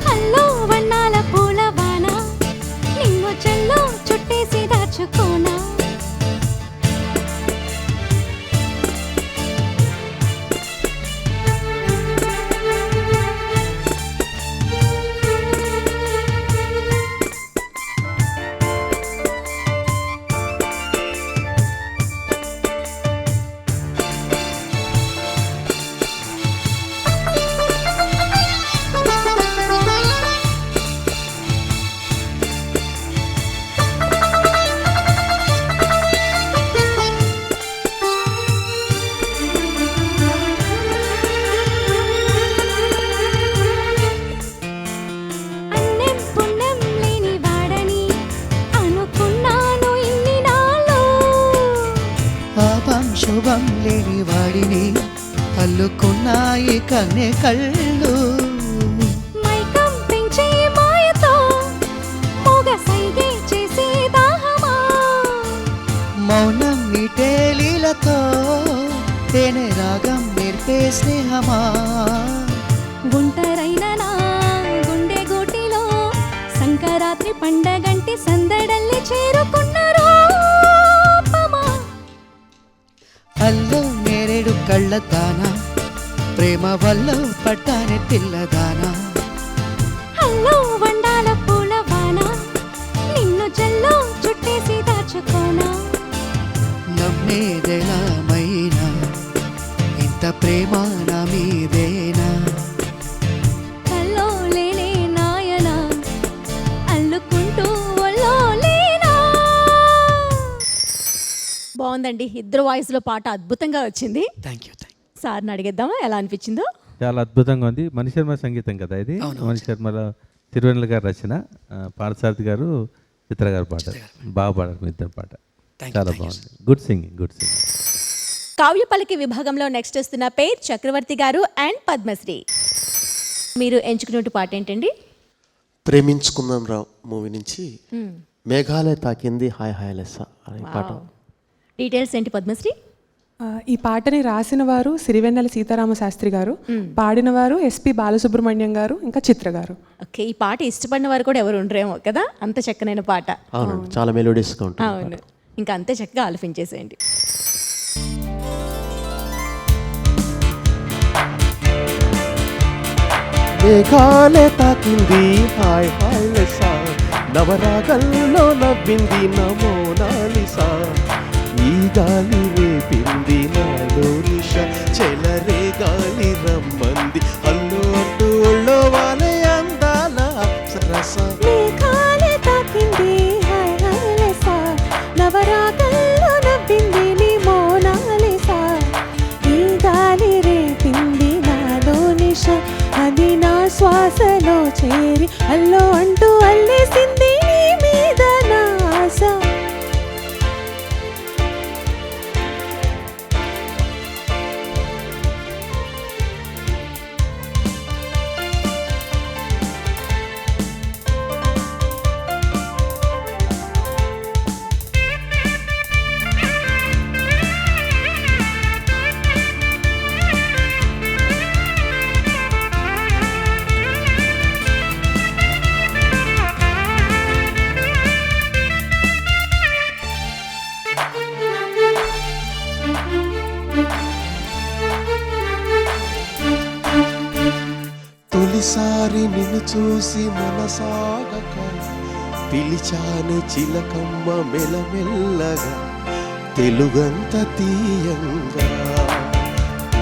హల్లో వర్ణాల పూలవాన, నిన్ను జల్లో చుట్టేసి దాచుకోనా. లేని వాడిని అల్లుకున్నాయి కన్నె కళ్ళు. మైకం పెంచే మాయతో మూగ సైగే చేసే దాహమా, మౌనం మీటే లీలతో తేనె రాగం నేర్పే స్నేహమా. గుంటరైన నా గుండె గూటిలో సంకరాత్రి పండగంటి సందడల్లి చేరుకున్న రూపమా. అల్లో నేరేడు కళ్ళదానా ప్రేమ వల్ల పట్టానే పిల్లదానా. హల్లో వండాల పూలవాన నిన్ను జల్లో చుట్టేసి దాచుకోనా. నమ్మేదెలామైనా ఇంత ప్రేమ నా మీదేనా. కల్లో లేనే నాయన అల్లుకుంటూ ఒళ్ళో లేనా. బాగుందండి, ఇద్దరు వాయిస్లో పాట అద్భుతంగా వచ్చింది. Thank you. సార్ని అడిగేద్దామా ఎలా అనిపించిందో. చాలా అద్భుతంగా ఉంది. మణిశర్మ సంగీతం కదా ఇది. మణిశర్మలో తిరువెన్నెల గారు రచన, పార్థసారథి గారు, చిత్ర గారు పాట. బాగా పాడారు మీ ఇద్దరు పాట, చాలా బాగుంది. Good singing, good singing. Kavya పలికి విభాగంలో నెక్స్ట్ వస్తున్న పేరు చక్రవర్తి గారు అండ్ పద్మశ్రీ. మీరు ఎంచుకున్న పాట ఏంటండి? ప్రేమించుకుందాం రా మూవీ నుంచి మేఘాలయ తాకింది హాయ్ హాయ్ లెస్స అనే పాట. డీటెయిల్స్ ఏంటి పద్మశ్రీ? ఈ పాటని రాసిన వారు సిరివెన్నెల సీతారామ శాస్త్రి గారు, పాడిన వారు ఎస్పి బాలసుబ్రహ్మణ్యం గారు, ఇంకా చిత్ర గారు. ఓకే, ఈ పాట ఇష్టపడిన వారు కూడా ఎవరు ఉండరేమో కదా, అంత చక్కనైన పాట. అవునండి, చాలా మెలోడియస్గా ఉంటుంది. అవును, ఇంకా అంతే చక్కగా ఆలపించేసేయండి. మేఘాలయ తాకింది హాయ్ హాయ్ లెస్స, నవరాగల్లో నవ్వింది నమోనాలిసా. ఈ గాలి రేపింది నాలో నిష, చెలరే గాలి రమ్మంది హల్లో అంటూ ఒళ్ళో వాలే అందాల సరస. మేఘాలే తాకింది హాయ్ హాయ్ లెస్స, నవరాగల్లో నవ్వింది నీ మోనాలిసా. ఈ గాలి రేపింది నాలో నిష, అది నా శ్వాసలో చేరి అల్లో అంటూ అల్లేసింది నీ మీద నా ఆశ. తొలిసారి నిన్ను చూసి మనసాగక పిలిచాను చిలకమ్మ మెలమెల్లగా, తెలుగంత తీయంగా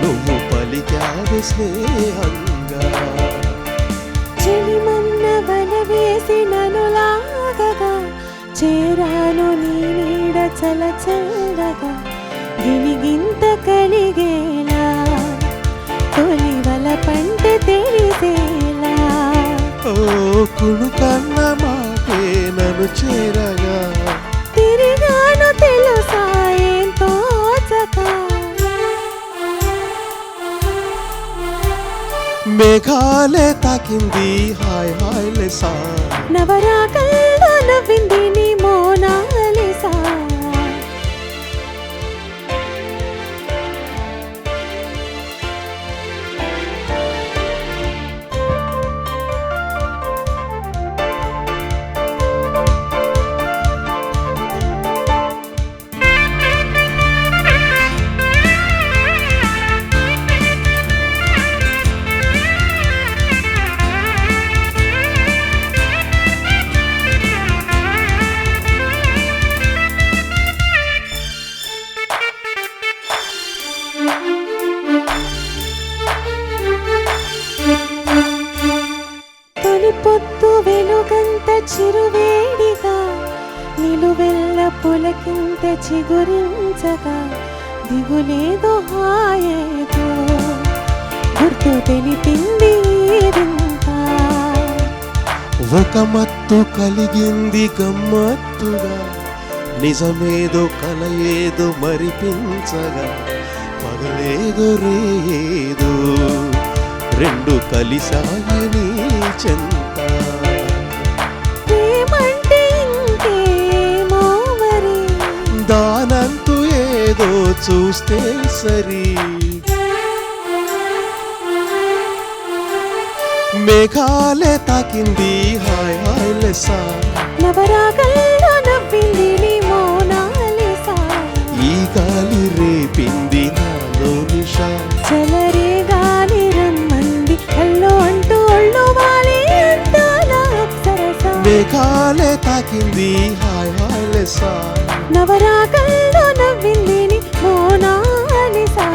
నువ్వు పలికావు స్నేహంగా. చెలిమన్న వల వేసి నన్ను లాగగా, చేరాను నీ నీడ చలచల్లగా, గిలిగింత కలిగేలా తొలి వల పంట తెలిసేలా. ఓ కుణుకన్న మాటే నన్ను చేరగా, తిరిగాను తెలుసా ఏం తోచక. మేఘాలే తాకింది హాయ్ హాయ్ లెస్స, నవరాగల్లో నవ్వింది నీ మోనాలిసా. పొద్దు వెలుగంత చిరువేడిగా, నిలువెల్ల పులకింత చిగురించగా, దిగులేదో హాయేదో గుర్తు తెలిపింది వింత. ఒక మత్తు కలిగింది గమ్మత్తుగా, నిజమేదో కల ఏదో మరిపించగా, ఏదో రెండు కలిసాయి నీ చెంత. ప్రేమంటే ఇంకేమో మరి, దానంతు ఏదో చూస్తే సరి. మేఘాలే తాకింది హాయ్ హాయ్ లెస్సా, నవరాగల్లో నవ్వింది నీ మోనాలిసా, ఈ గాలి రేపింది నాలో నిషా. చలరే గాలి రమ్మంది హల్లో అంటూ ఒళ్ళు వాలి అందాల అప్సరస. మేఘాలే తాకింది హాయ్ హాయ్ లెస్సా, నవరాగల్లో నవ్వింది నీ మోనాలిసా.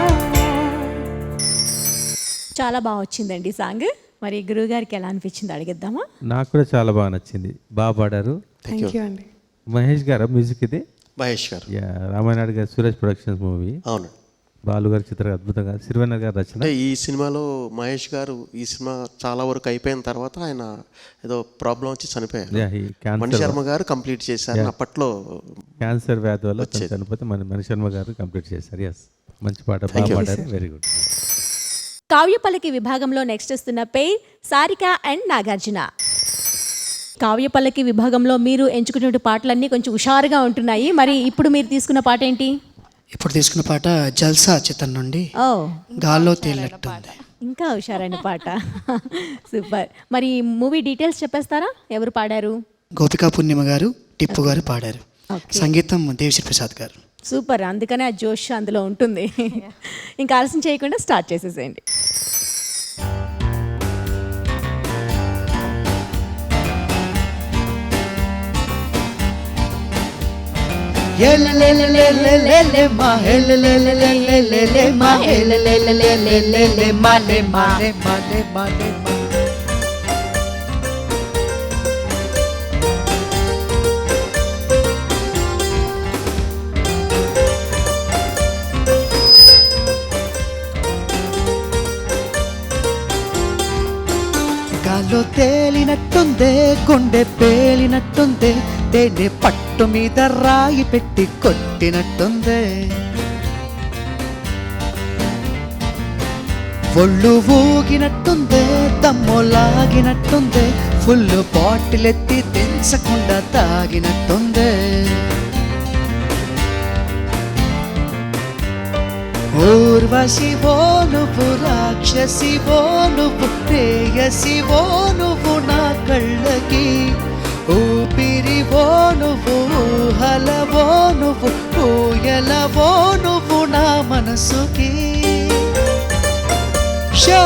చాలా బాగా వచ్చిందండి సాంగ్. మరి గురువు గారికి ఎలా అనిపించింది అడిగిద్దామా? నాకు కూడా చాలా బాగా నచ్చింది, బాగా పాడారు. థ్యాంక్ యూ అండి. మహేష్ గారు మ్యూజిక్ ఇది? మహేష్ గారు. యా, రామానాయుడు గారు సురేష్ ప్రొడక్షన్స్ మూవీ. అవును. బాలు గారి చిత్రం అద్భుతంగా, సిరివెన్నెల గారు రచన. అంటే ఈ సినిమాలో మహేష్ గారు ఈ సినిమా చాలా వరకు అయిపోయిన తర్వాత ఆయన ఏదో ప్రాబ్లం వచ్చి చనిపోయారు. Yeah, he cancer. Mani Sharma గారు కంప్లీట్ చేశారు. అప్పట్లో క్యాన్సర్ వ్యాధి వల్ల తను చనిపోతే మన శర్మ గారు కంప్లీట్ చేశారు. ఎస్, మంచి పాట, బాగా పాడారు, వెరీ గుడ్. కావ్యపల్లకి విభాగంలో నెక్స్ట్ వస్తున్న పేర్ సారిక అండ్ నాగార్జున. కావ్యపల్లకి విభాగంలో మీరు ఎంచుకునే పాటలన్నీ కొంచెం హుషారుగా ఉంటున్నాయి. మరి ఇప్పుడు మీరు తీసుకున్న పాట ఏంటి? ఇప్పుడు తీసుకున్న పాట జల్సా చిత్రం నుండి ఓ, గాల్లో తేలినట్టుంది. ఇంకా హుషారైన పాట. సూపర్. మరి మూవీ డీటెయిల్స్ చెప్పేస్తారా? ఎవరు పాడారు? గోపికా పూర్ణిమ గారు, టిప్పు గారు పాడారు. Okay. సంగీతం దేవిశ్రీ ప్రసాద్ గారు. సూపర్, అందుకనే ఆ జోష్ అందులో ఉంటుంది. ఇంకా ఆలస్యం చేయకుండా స్టార్ట్ చేసేసేయండి. గాల్లో తేలినట్టుందే, గుండె పేలినట్టుందే, తేనె పట్టు మీద రాయి పెట్టి కొట్టినట్టుందే, ఒళ్ళు ఊగినట్టుందే, దమ్ము లాగినట్టుందే, ఫుల్ బాటిల్ ఎత్తి దించకుండా తాగినట్టుందే. ఊర్వశివో నువ్వు, రాక్షసివో నువ్వు, ప్రేయసివో నువ్వు నా కళ్ళకి, ఊపిరివో నువ్వు, ఊహలవో నువ్వు, ఊయలవో నువ్వు నా మనసుకి. షో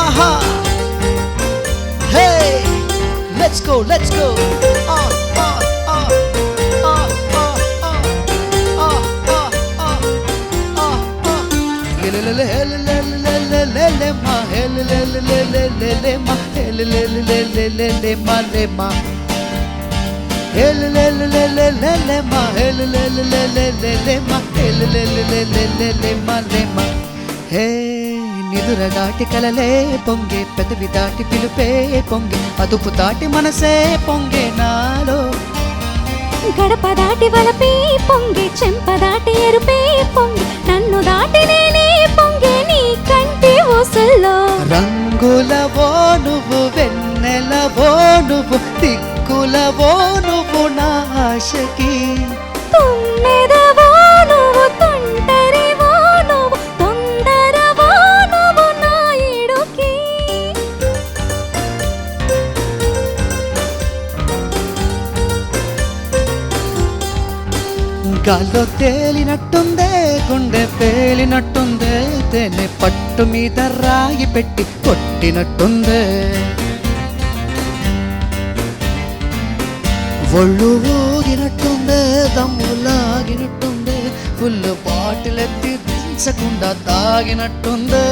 ఆహా, hey let's go let's go. నిదుర దాటి కలలే పొంగే, పెదవి దాటి పిలుపే పొంగే, అదుపు దాటి మనసే పొంగే నాలో, గడప దాటి వలపే పొంగి, చెంప దాటి ఎరుపే పొంగి, నన్ను దాటి నేనే పొంగే నీ కంటి ఊసుల్లో. రంగులవో నువ్వు, వెన్నెలవో నువ్వు, దిక్కులవో నువ్వు నా ఆశకి, తుమ్మెదవో నువ్వు, తొంటరివో నువ్వు, తొందరవో నువ్వు నా ఇడుకి. గాల్లో తేలినట్టుందే, గుండె పేలినట్టుందే, తేనె పట్టు మీద రాయి పెట్టి కొట్టినట్టుందే, ఒళ్ళు ఊగినట్టుందే, దమ్ము లాగినట్టుందే, ఫుల్ బాటిల్ ఎత్తి దించకుండా తాగినట్టుందే.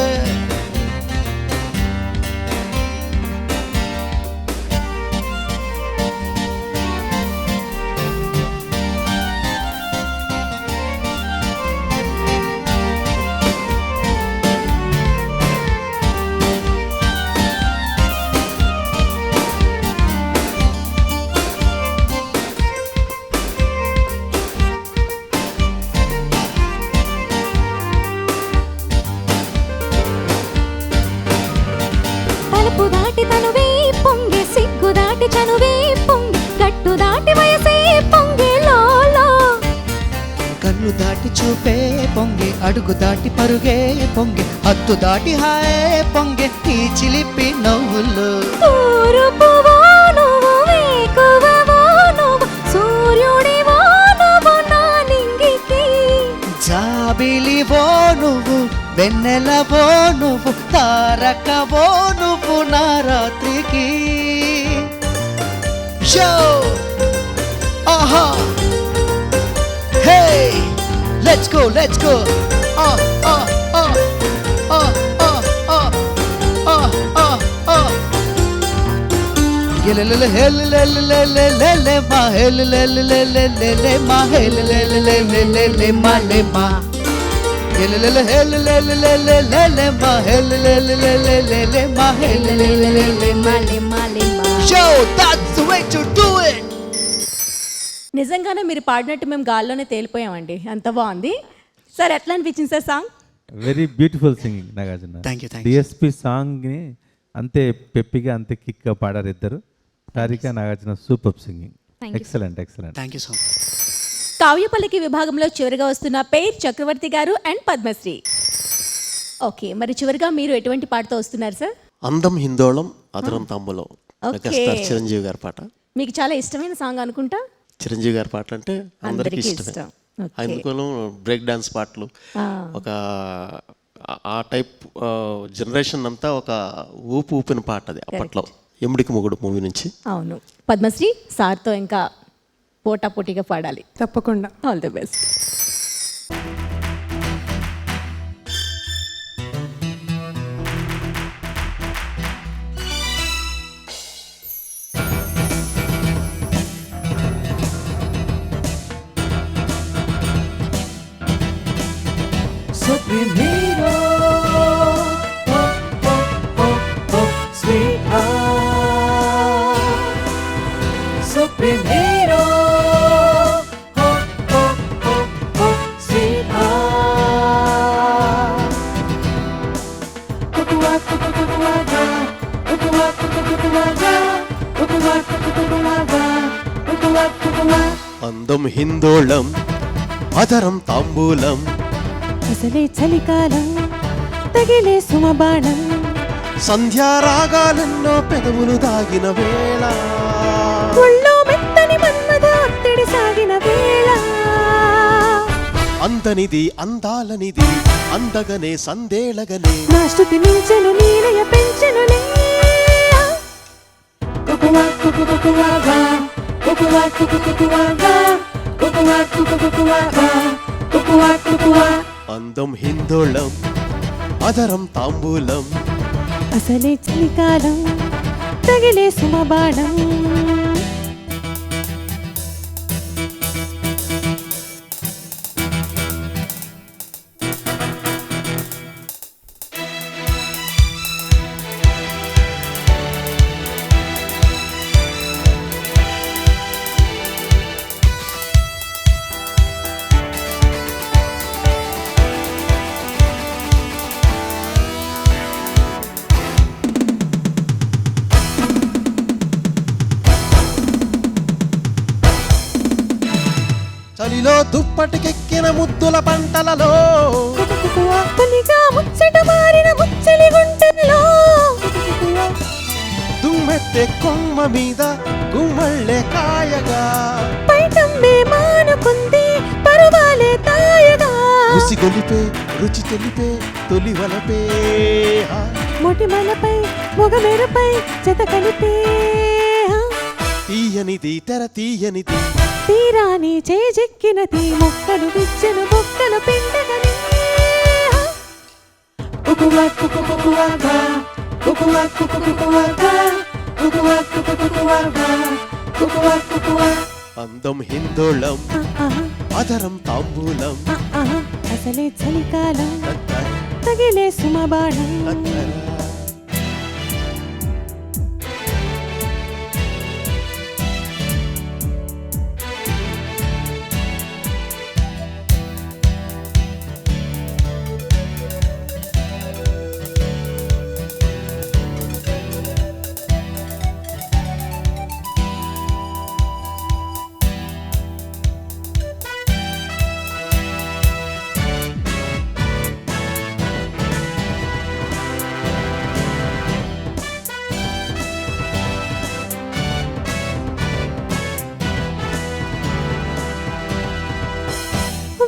దాటి తనువే పొంగే సిగ్గు దాటి చనువే పొంగే గట్టు దాటి వయసే పొంగే లోలో కన్ను దాటి చూపే పొంగే అడుగు దాటి పరుగే పొంగే హద్దు దాటి హాయే పొంగే ఈ చిలిపి నవ్వులు తూర్పువో నువ్వు వేకువవో నువ్వు సూర్యుడివో నువ్వు నా నింగికి జాబిలివో నువ్వు వెన్నెలవో నువ్వు తారకవో నువ్వు నా రాత్రికి షో ఆహా హే లెట్స్ గో ఆ ఆ ఆ ఆ ఆ ఆ ఆ ఆ ఆ యెలెలెలె హెలెలెలెలెలెలె మా హెలెలెలెలెలెలె మా హెలెలెలెలెలెలె మా లె మా యెలెలెలె హెలెలెలెలెలెలె మా హెలెలెలెలెలెలె మా హెలెలెలెలెలె మా లె మా లె మా show that's the way to do it. నిజంగానే మీరు పాడినట్టు మేము గాల్లోనే తేలిపోయామండి, అంత బాగుంది. సార్ ఎట్లా అనిపించింది sir song? Very beautiful singing Nagarjuna. Thank you. DSP సాంగ్ని అంతే పెప్పిగా అంతే కిక్గా పాడారు ఇద్దరు. Sarika Nagarjuna super singing, excellent. Thank you so much. కావ్యపల్లికి విభాగంలో చివరిగా వస్తున్న పేర్ చక్రవర్తి గారు అండ్ పద్మశ్రీ. ఓకే, మరి చివరిగా మీరు ఎటువంటి పాటతో వస్తున్నారు సార్? అందం హిందోళం అదరం తాంబూలం, Okay. మెగాస్టార్ చిరంజీవి గారి పాట. మీకు చాలా ఇష్టమైన సాంగ్ అనుకుంటా. చిరంజీవి గారి పాటలు అంటే అందరికీ అందరికీ ఇష్టమే. ఇష్టం. Okay. అందుకోను బ్రేక్ డాన్స్ పాటలు ఒక ఆ టైప్ జనరేషన్ అంతా ఒక ఊపిన పాట అది అప్పట్లో. ఎముడికి మొగుడు మూవీ నుంచి. అవును, పద్మశ్రీ సార్తో ఇంకా పోటాపోటీగా పాడాలి. తప్పకుండా. All the best. Supreme hero, oh, oh, oh, oh, sweetheart. Supreme hero, oh, oh, oh, oh, sweetheart. Kukuwa, kukuwa, kukuwa, kukuwa, kukuwa, kukuwa, kukuwa. అందం హిందోళం అదరం తాంబూలం, అసలే చలికాలం తగిలే సుమబాణం, సంధ్యారాగాలెన్నో పెదవులు దాగిన వేళ, ఒళ్ళో మెత్తని మన్మథ ఒత్తిడి సాగిన వేళ, అందనిది అందాలనిది అందగనే సందేళగనే, నా శృతి మించెను నీలయ పెంచెనులే. కుకువా కుకు కుకువాగా, కుకువా కుకు కుకువాగా, కుకువా కుకు కుకువాగా, కుకువా కుకువా. అందం హిందోళం అదరం తాంబూలం, అసలే చలికాలం తగిలే సుమబాణం. చలిలో దుప్పటికెక్కిన ముద్దుల పంటలలో, కొలిగా ముచ్చట మారిన ముచ్చలి గుంటల్లో, దుమ్మెత్తే కొమ్మ మీద గుమ్మళ్ళే కాయగా, పైటంబే మానుకుంది పరువాలే తాయగా, ఉసి గొలిపే రుచి తెలిపే తొలి వలపే, మొటిమలపై మొగమెరుపై జత కలిపే, తీయనిది తెర తీయనిది తీరాని చేజెక్కినది మొక్కలు విచ్చెను బొక్కలు పిండగని. కుకువా కుకు కుకువాగా, కుకువా కుకు కుకువాగా, కుకువా కుకు కుకువాగా, కుకువా కుకువా. అందం హిందోళం అదరం తాంబూలం, అసలే చలికాలం తగిలే సుమబాణం.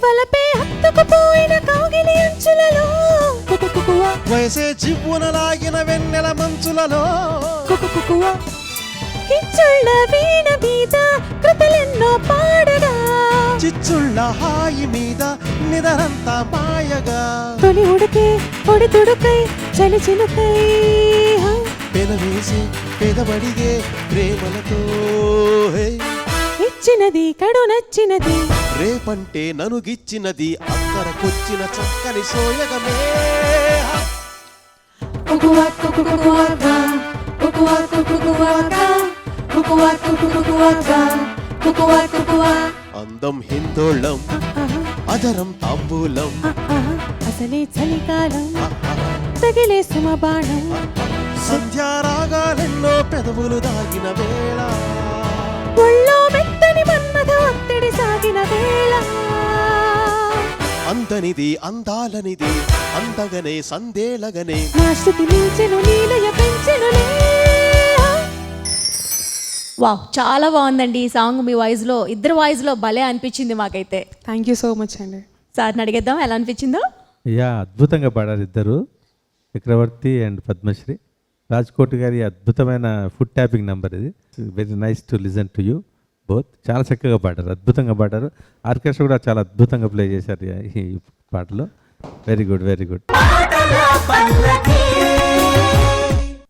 వలపే హత్తుకుపోయిన కౌగిలి అంచులలో వయసే జివ్వున లాగిన వెన్నెల మంచులలో కిచ్చుళ్ళ వీణ మీద కృతులెన్నో పాడగా చిచ్చుళ్ళ హాయి మీద నిదరంతా మాయగా తొలి ఉడికే పొడి తుడుకై చలి చినుకై పెనవేసి పెదబడిగే ప్రేమలతో హే. ఇచ్చినది కడు నచ్చినది రేపంటే ననుగిచ్చినది అక్కరకొచ్చిన చక్కని సోయగమే అందం హిందోళం అదరం తాంబూలం అసలే చలికాలం తగిలే సుమబాణం సంధ్యారాగాలెన్నో పెదవులు దాగిన వేళ ఒళ్ళో మెత్తని మన్మథ ఒత్తిడి సాగిన వేళ అందనిది అందాలనిది అందగనే సందేళగనే నా శృతి మించెను నీలయ పెంచెనులే వావ్, చాలా బాగుందండి ఈ సాంగ్. మీ వాయిస్లో, ఇద్దరు వాయిస్లో భలే అనిపించింది మాకైతే. థ్యాంక్ యూ సో మచ్ అండి. సార్ని అడిగేద్దాం ఎలా అనిపించిందో. యా, అద్భుతంగా పాడారు ఇద్దరు, చక్రవర్తి అండ్ పద్మశ్రీ. రాజ్కోట్ గారి అద్భుతమైన ఫుడ్ ట్యాపింగ్ నెంబర్ ఇది. Very nice to listen to you both. చాలా చక్కగా పాడారు, అద్భుతంగా పాడారు. ఆర్కెస్ట్రా కూడా చాలా అద్భుతంగా ప్లే చేశారు ఈ పాటలో. Very good, very good.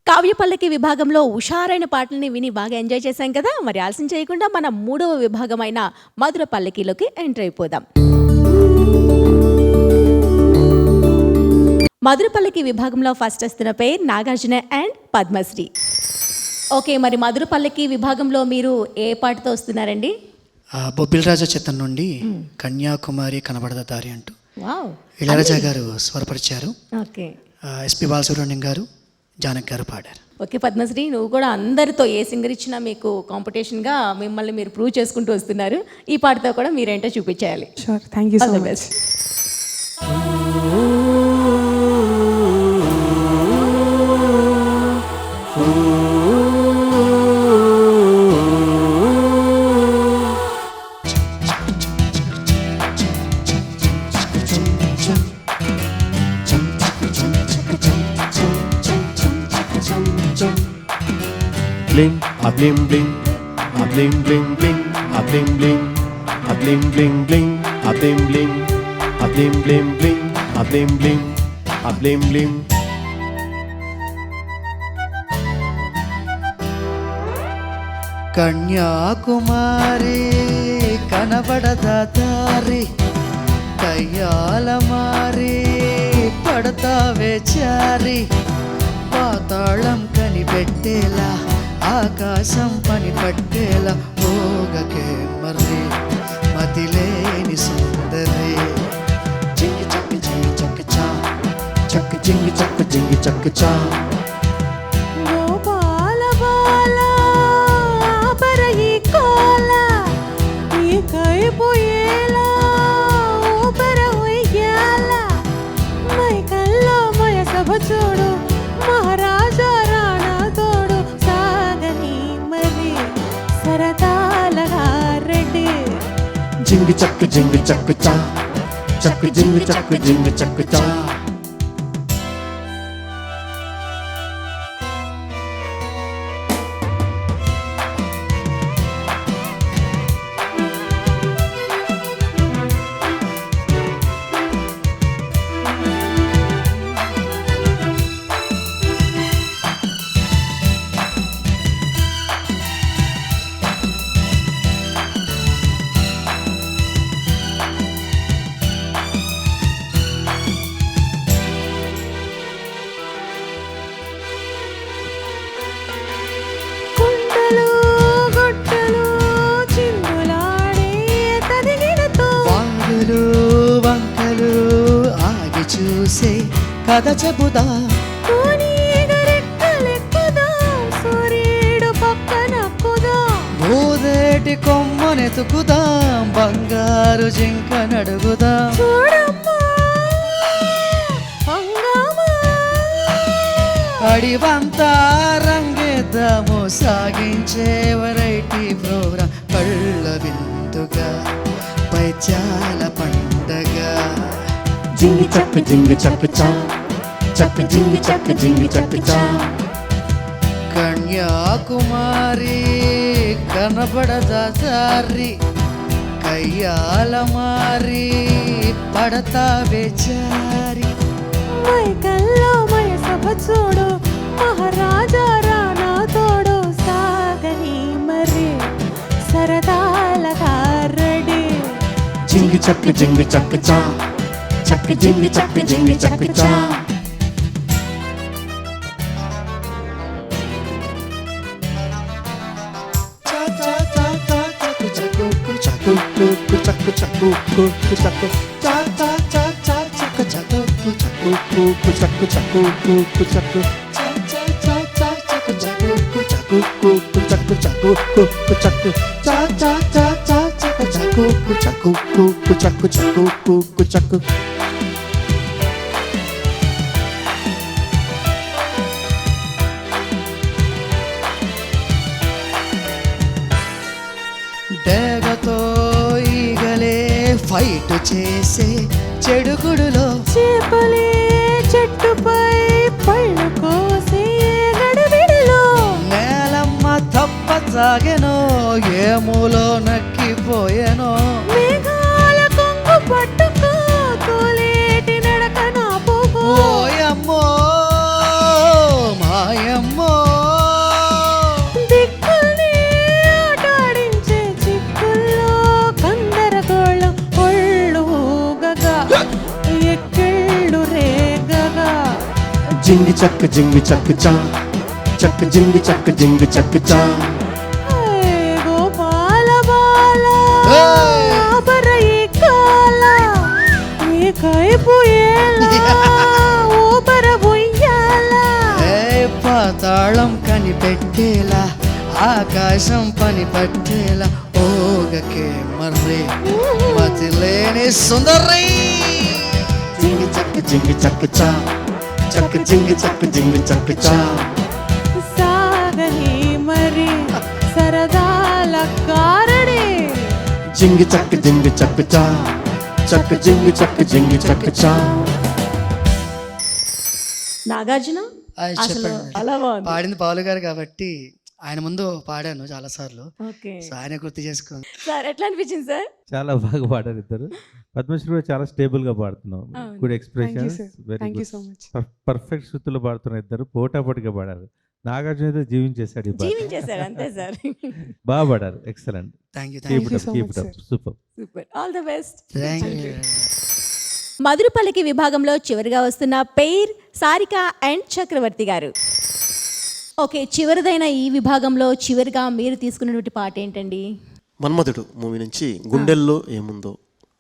Kavya పల్లకి విభాగంలో హుషారైన పాటల్ని విని బాగా ఎంజాయ్ చేశాం కదా. మరి ఆలస్యం చేయకుండా మన 3వ విభాగమైన మధుర పల్లకిలోకి ఎంటర్ అయిపోదాం. మధుర పల్లకి విభాగంలో ఫస్ట్ వస్తున్న పేరు నాగార్జున అండ్ పద్మశ్రీ. ఓకే, మరి మధుర పల్లకి విభాగంలో మీరు ఏ పాటతో వస్తున్నారండి? బొబ్బిల్ రాజా చిత్రం నుండి కన్యాకుమారి కనబడద దారి అంటూ వావ్, ఇళయరాజా గారు స్వరపరిచారు. ఓకే. ఎస్పి బాలసుబ్రహ్మణ్యం గారు, జానక్ గారు పాడారు. ఓకే పద్మశ్రీ, నువ్వు కూడా అందరితో ఏ సింగర్ ఇచ్చినా మీకు కాంపిటీషన్గా మిమ్మల్ని మీరు ప్రూవ్ చేసుకుంటూ వస్తున్నారు. ఈ పాటతో కూడా మీరేంటో చూపించేయాలి. Sure, thank you so much. Best. Bling, a bling bling, a bling bling bling, a bling bling, a bling bling bling, a bling bling, a bling bling bling, a bling bling, a bling bling. Kanyakumari కనబడద దారి కయ్యాల మారి పడతావే చారి పాతాళం కనిపెట్టేలా ఆకాశం పని పట్టేలా పోగకే మర్రి మతిలేని సుందరి జింగి చక్కి జింగి చక్కి చా చక్కి జింగి చక్కి జింగి చక్కి చా గోపాల బాల పరయి కోల ఈ కైపోయేలా ఊపర ఉయ్యాల మై కల్లో మయ సభ చూడు మహారాజా రాణా తోడు సాగని మరి సరదాలగా రెడ్డి జింగి చక్కు చా చక్కు జింగి చక్కు చా. కుండలు గుట్టలు చిందులాడే తదిగినతో వాగులు వంకలు ఆగి చూసే కథ చెబుదా కోనీగరెక్కలెక్కుదా సూర్యుడు పక్కనక్కుదా భూదేటి కొమ్మనెతుకుదాం బంగారు జింక నడుగుదాం చూడమ్మా హంగామా అడివంతా రంగేద్దాము సాగించే వెరైటీ ప్రోగ్రాం కళ్ళ విందుగా పైచాల పండగ జింగి చక్ జింగి చక్ చా చక్ జింగి చక్ జింగి చక్ చా కన్యాకుమారి కనబడదా దారి కయ్యాల మారి పడతా బేచారి మైకల్లో మయసభ చూడు మహారాజా రానా తోడు సాగని మరి సరదాల గారడి జింగి చక్ జింగి చక్ చా చక్ జింగి చక్ జింగి చక్ చా డేగతో ఈగలే ఫైట్ చేసే చెడుగుడులో చేపలే చెట్టుపై పళ్ళు కోసే గడబిడలో నేలమ్మ తప్ప సాగెనో ఏ మూలో నక్కిపోయెనో మేఘాల కొంగు పట్టుకో తోలేటి నడక నా పోగో ఓయమ్మో మాయమ్మో దిక్కుల్ని ఆటాడించే చిక్కుల్లో కందరగోళం ఒళ్ళు ఊగగా ఎక్కిళ్ళు రేగగా జింగి చక్ జింగి చక్ చా చక్ జింగి చక్ జింగి చక్ చా గోపాల బాల ఏయ్! ఆపర ఈ కాల ఈ కైపు ఊపర ఉయ్యాల ఏ పాతాళం కనిపెట్టేలా ఆకాశం పని పట్టేలా ఓగకే మర్రే మతి లేని సుందరి జింగి చక్ జింగి చక్ చా చక్ జింగి చక్ జింగి చక్ చా సాగని మరి సరదాల కారడే జింగి చక్ జింగి చక్ చా చక్ జింగి చక్ జింగి చక్ చా నాగార్జున అది అసలు చెప్పండి. చాలా బాగుంది. పాడింది పాలు గారు కాబట్టి ఆయన ముందు పాడాను చాలా సార్లు ఓకే సో ఆయన గుర్తు చేసుకోండి సార్ ఎట్లా అనిపించింది సార్? చాలా బాగా పాడారు ఇద్దరు. పద్మశ్రీ కూడా చాలా స్టేబుల్ గా పాడుతున్నావు. అవును. Good expression, sir. Very Thank you good. so much. Perfect శృతులు పాడుతున్న ఇద్దరు పోటాపోటీగా పాడారు. నాగార్జున అయితే జీవించేశాడు ఈ పాట. జీవించేశారు అంతే సార్. బాగా పాడారు. Excellent. Thank you keep you it so up, keep much, it up. Super. Super, all the best. Thank you మధురపల్లికి విభాగంలో చివరిగా వస్తున్న పెయిర్ సారిక అండ్ చక్రవర్తి గారు. ఓకే, చివరిదైన ఈ విభాగంలో చివరిగా మీరు తీసుకున్నటువంటి పాట ఏంటండి? మన్మధుడు మూవీ నుంచి గుండెల్లో ఏముందో.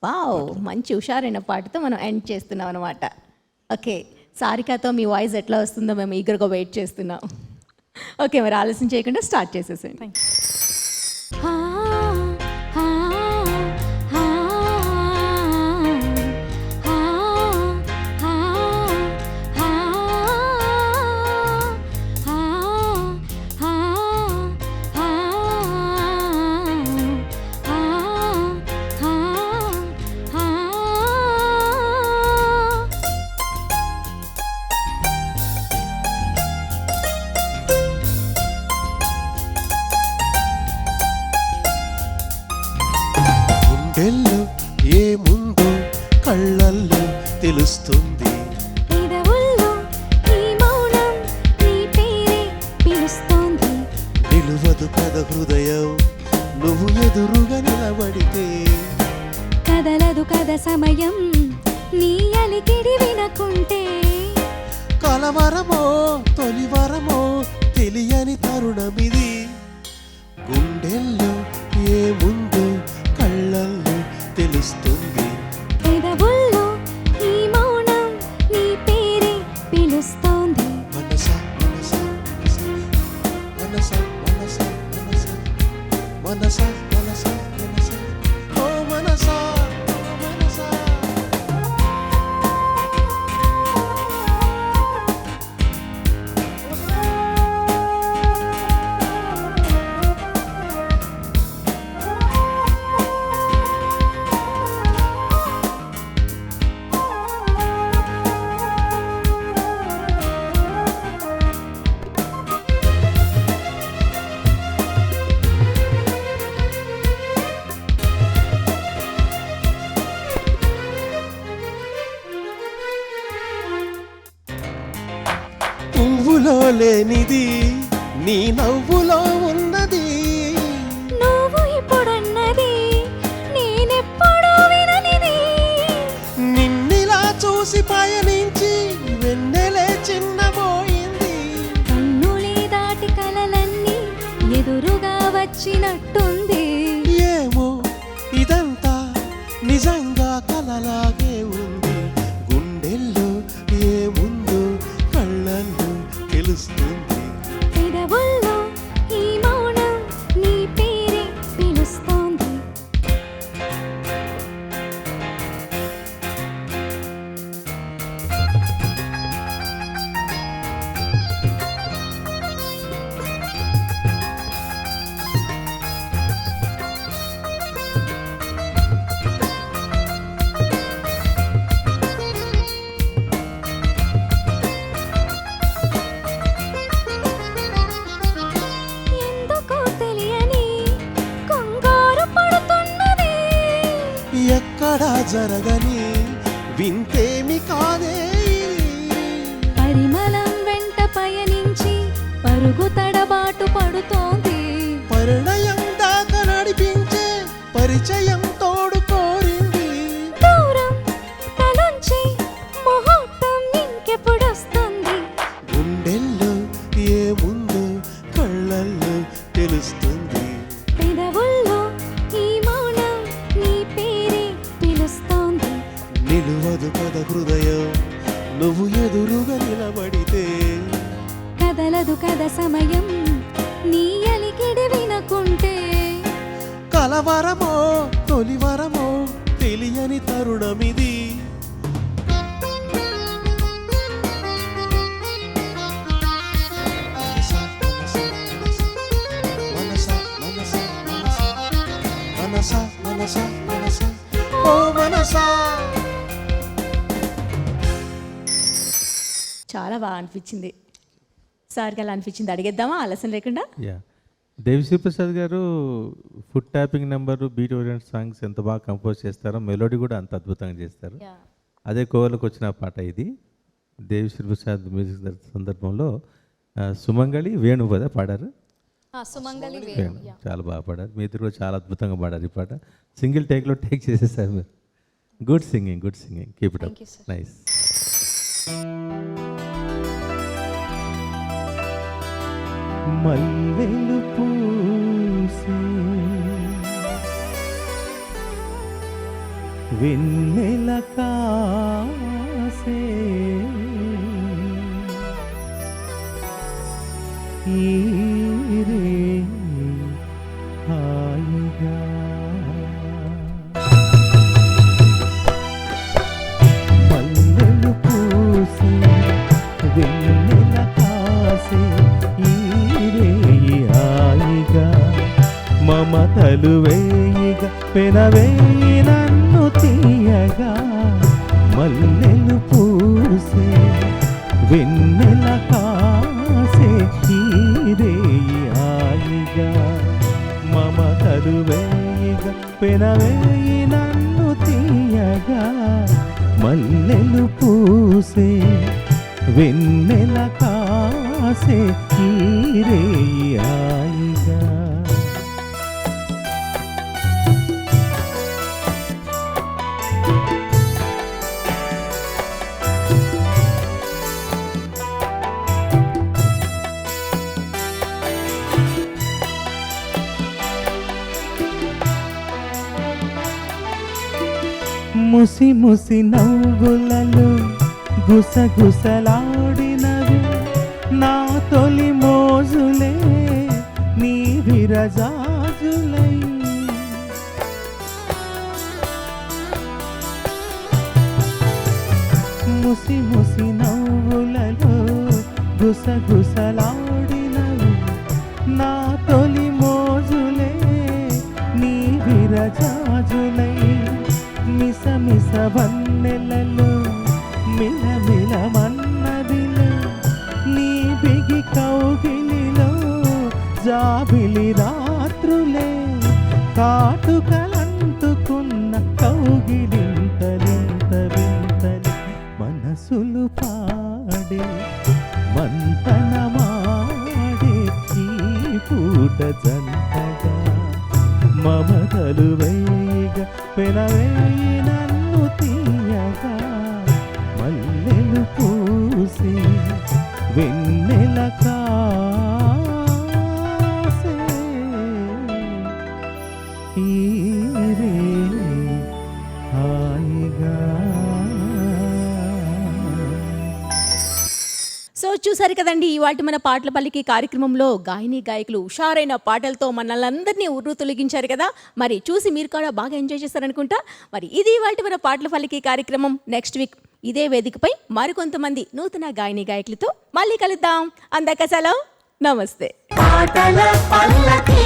వావ్, మంచి హుషారైన పాటతో మనం ఎండ్ చేస్తున్నాం అనమాట. ఓకే, సారికతో మీ వాయిస్ ఎట్లా వస్తుందో మేము ఈగర్గా వెయిట్ చేస్తున్నాం. ఓకే, మరి ఆలస్యం చేయకుండా స్టార్ట్ చేసేసండి. ఆ ఆ ఆ గుండెల్లో ఏముందో కళ్ళల్లో తెలుస్తుంది. పెదవుల్లో ఈ మౌనం నీ పేరే పిలుస్తోంది. నిలువదు కథ హృదయం నువ్వు ఎదురుగా నిలబడితే. కదలదు కథ సమయం నీ అలికిడి వినకుంటే. కలవరమో తొలివరమో తెలియని తరుణమిది. గుండెల్లో ఏముందో కళ్ళల్లో తెలుస్తుంది. పెదవుల్లో ఈ మౌనం నీ పేరే పిలుస్తోంది. మనసా మనసా మనసా మనసా మనసా మనసా మనసా మనసా ఓ మనసా మనసా. నవ్వులో లేనిది నీ నవ్వులో ఉన్నది. నువ్వు ఇప్పుడన్నది నేనెప్పుడు విననిది. నిన్నిలా చూసి పయనించి వెన్నెలే చిన్నబోయింది. కన్నులే దాటి కలలన్నీ ఎదురుగా వచ్చినట్టుంది. ఏమో ఇదంతా నిజంగా కలలాగే ఉంది. గుండెల్లో ఏముందో కళ్ళల్లో తెలుస్తుంది. పెదవుల్లో ఈ మౌనం నీ పేరే పిలుస్తోంది. ఎందుకో తెలియని కంగారు పడుతున్నది. ఎక్కడా జరగని వింతేమి కాదే ఇది. పరిమళం వెంట పయనించి పరుగు తడబాటు పడుతోంది. పరిణయం దాకా నడిపించే పరిచయం తోడు కోరింది. దూరం తలొంచి ముహూర్తం ఇంకెప్పుడొస్తుంది. గుండెల్లో ఏముందో కళ్ళల్లో తెలుస్తుంది. పెదవుల్లో ఈ మౌనం నీ పేరే పిలుస్తోంది. నిలువదు కథ హృదయం నువ్వు ఎదురుగా నిలబడితే. కదలదు కథ సమయం నీ అలికిడి వినకుంటే. కలవరమో తొలివరమో తెలియని తరుణమిది. మనసా మనసా మనసా మనసా మనసా మనసా ఓ మనసా. చాలా బాగా అనిపించింది. సార్కి అలా అనిపించింది, అడిగేద్దామా ఆలస్యం లేకుండా? యా, దేవిశ్రీ ప్రసాద్ గారు food tapping number, beat orient songs ఎంత బాగా కంపోజ్ చేస్తారో, మెలోడీ కూడా అంత అద్భుతంగా చేస్తారు. అదే కోవలోకి వచ్చిన పాట ఇది. దేవిశ్రీ ప్రసాద్ మ్యూజిక్ సందర్భంలో సుమంగళి వేణు కదా పాడారు. సుమంగళి వేణు చాలా బాగా పాడారు. మీ ఇద్దరు కూడా చాలా అద్భుతంగా పాడారు ఈ పాట. సింగిల్ టేక్లో టేక్ చేసేసారు మీరు. Good singing, good singing, keep it up, nice. మల్లెలు పూసే వెన్నెల కాసే ఈరే హాయిగా మల్లెలు పూసే వెన్నెల కాసే ఈరే హాయిగా మమతలు వేయిగా పెనవేయి నన్ను తీయగా. మల్లెలు పూసే వెన్నెల కాసే ఈరే హాయిగా మమతలు వేయిగా పెనవేయి నన్ను తీయగా. మల్లెలు పూసే వెన్నెల కాసే ఈరే హాయిగా. ముసి ముసి నవ్వులలో గుసగుసలాడినవి నా తొలి మోజులే నీ విరజాజులై. ముసి ముసి నవ్వులలో గుసగుసలాడినవి నా తొలి మోజులే నీ విరజాజులై. మిస మిస వన్నెలలో మిలమిల మన్నదిలో నీ బిగి కౌగిలిలో జాబిలి రాత్రులే కాటుకలంటుకున్న కౌగిలింతలింత వింతలి మనసులు పాడే మంతనమాడే ఈ పూట జంటగా మమతలు వేయిగా పెనవేయి నన్ను తీయగా మల్లెలు పూసి వెన్నెల కాసే ఈ రే హాయిగా. సో చూసారు కదండి ఇవాటి మన పాటల పల్లికి కార్యక్రమంలో గాయని గాయకులు హుషారైన పాటలతో మనల్ని అందరినీ ఉర్రు తొలగించారు కదా. మరి చూసి మీరు కూడా బాగా ఎంజాయ్ చేశారనుకుంటా. మరి ఇది ఇవాటి మన పాటల పల్లికి కార్యక్రమం. నెక్స్ట్ వీక్ ఇదే వేదికపై మరికొంతమంది నూతన గాయని గాయకులతో మళ్ళీ కలుద్దాం. అందాక సెలవు, నమస్తే. పాటల పల్లకి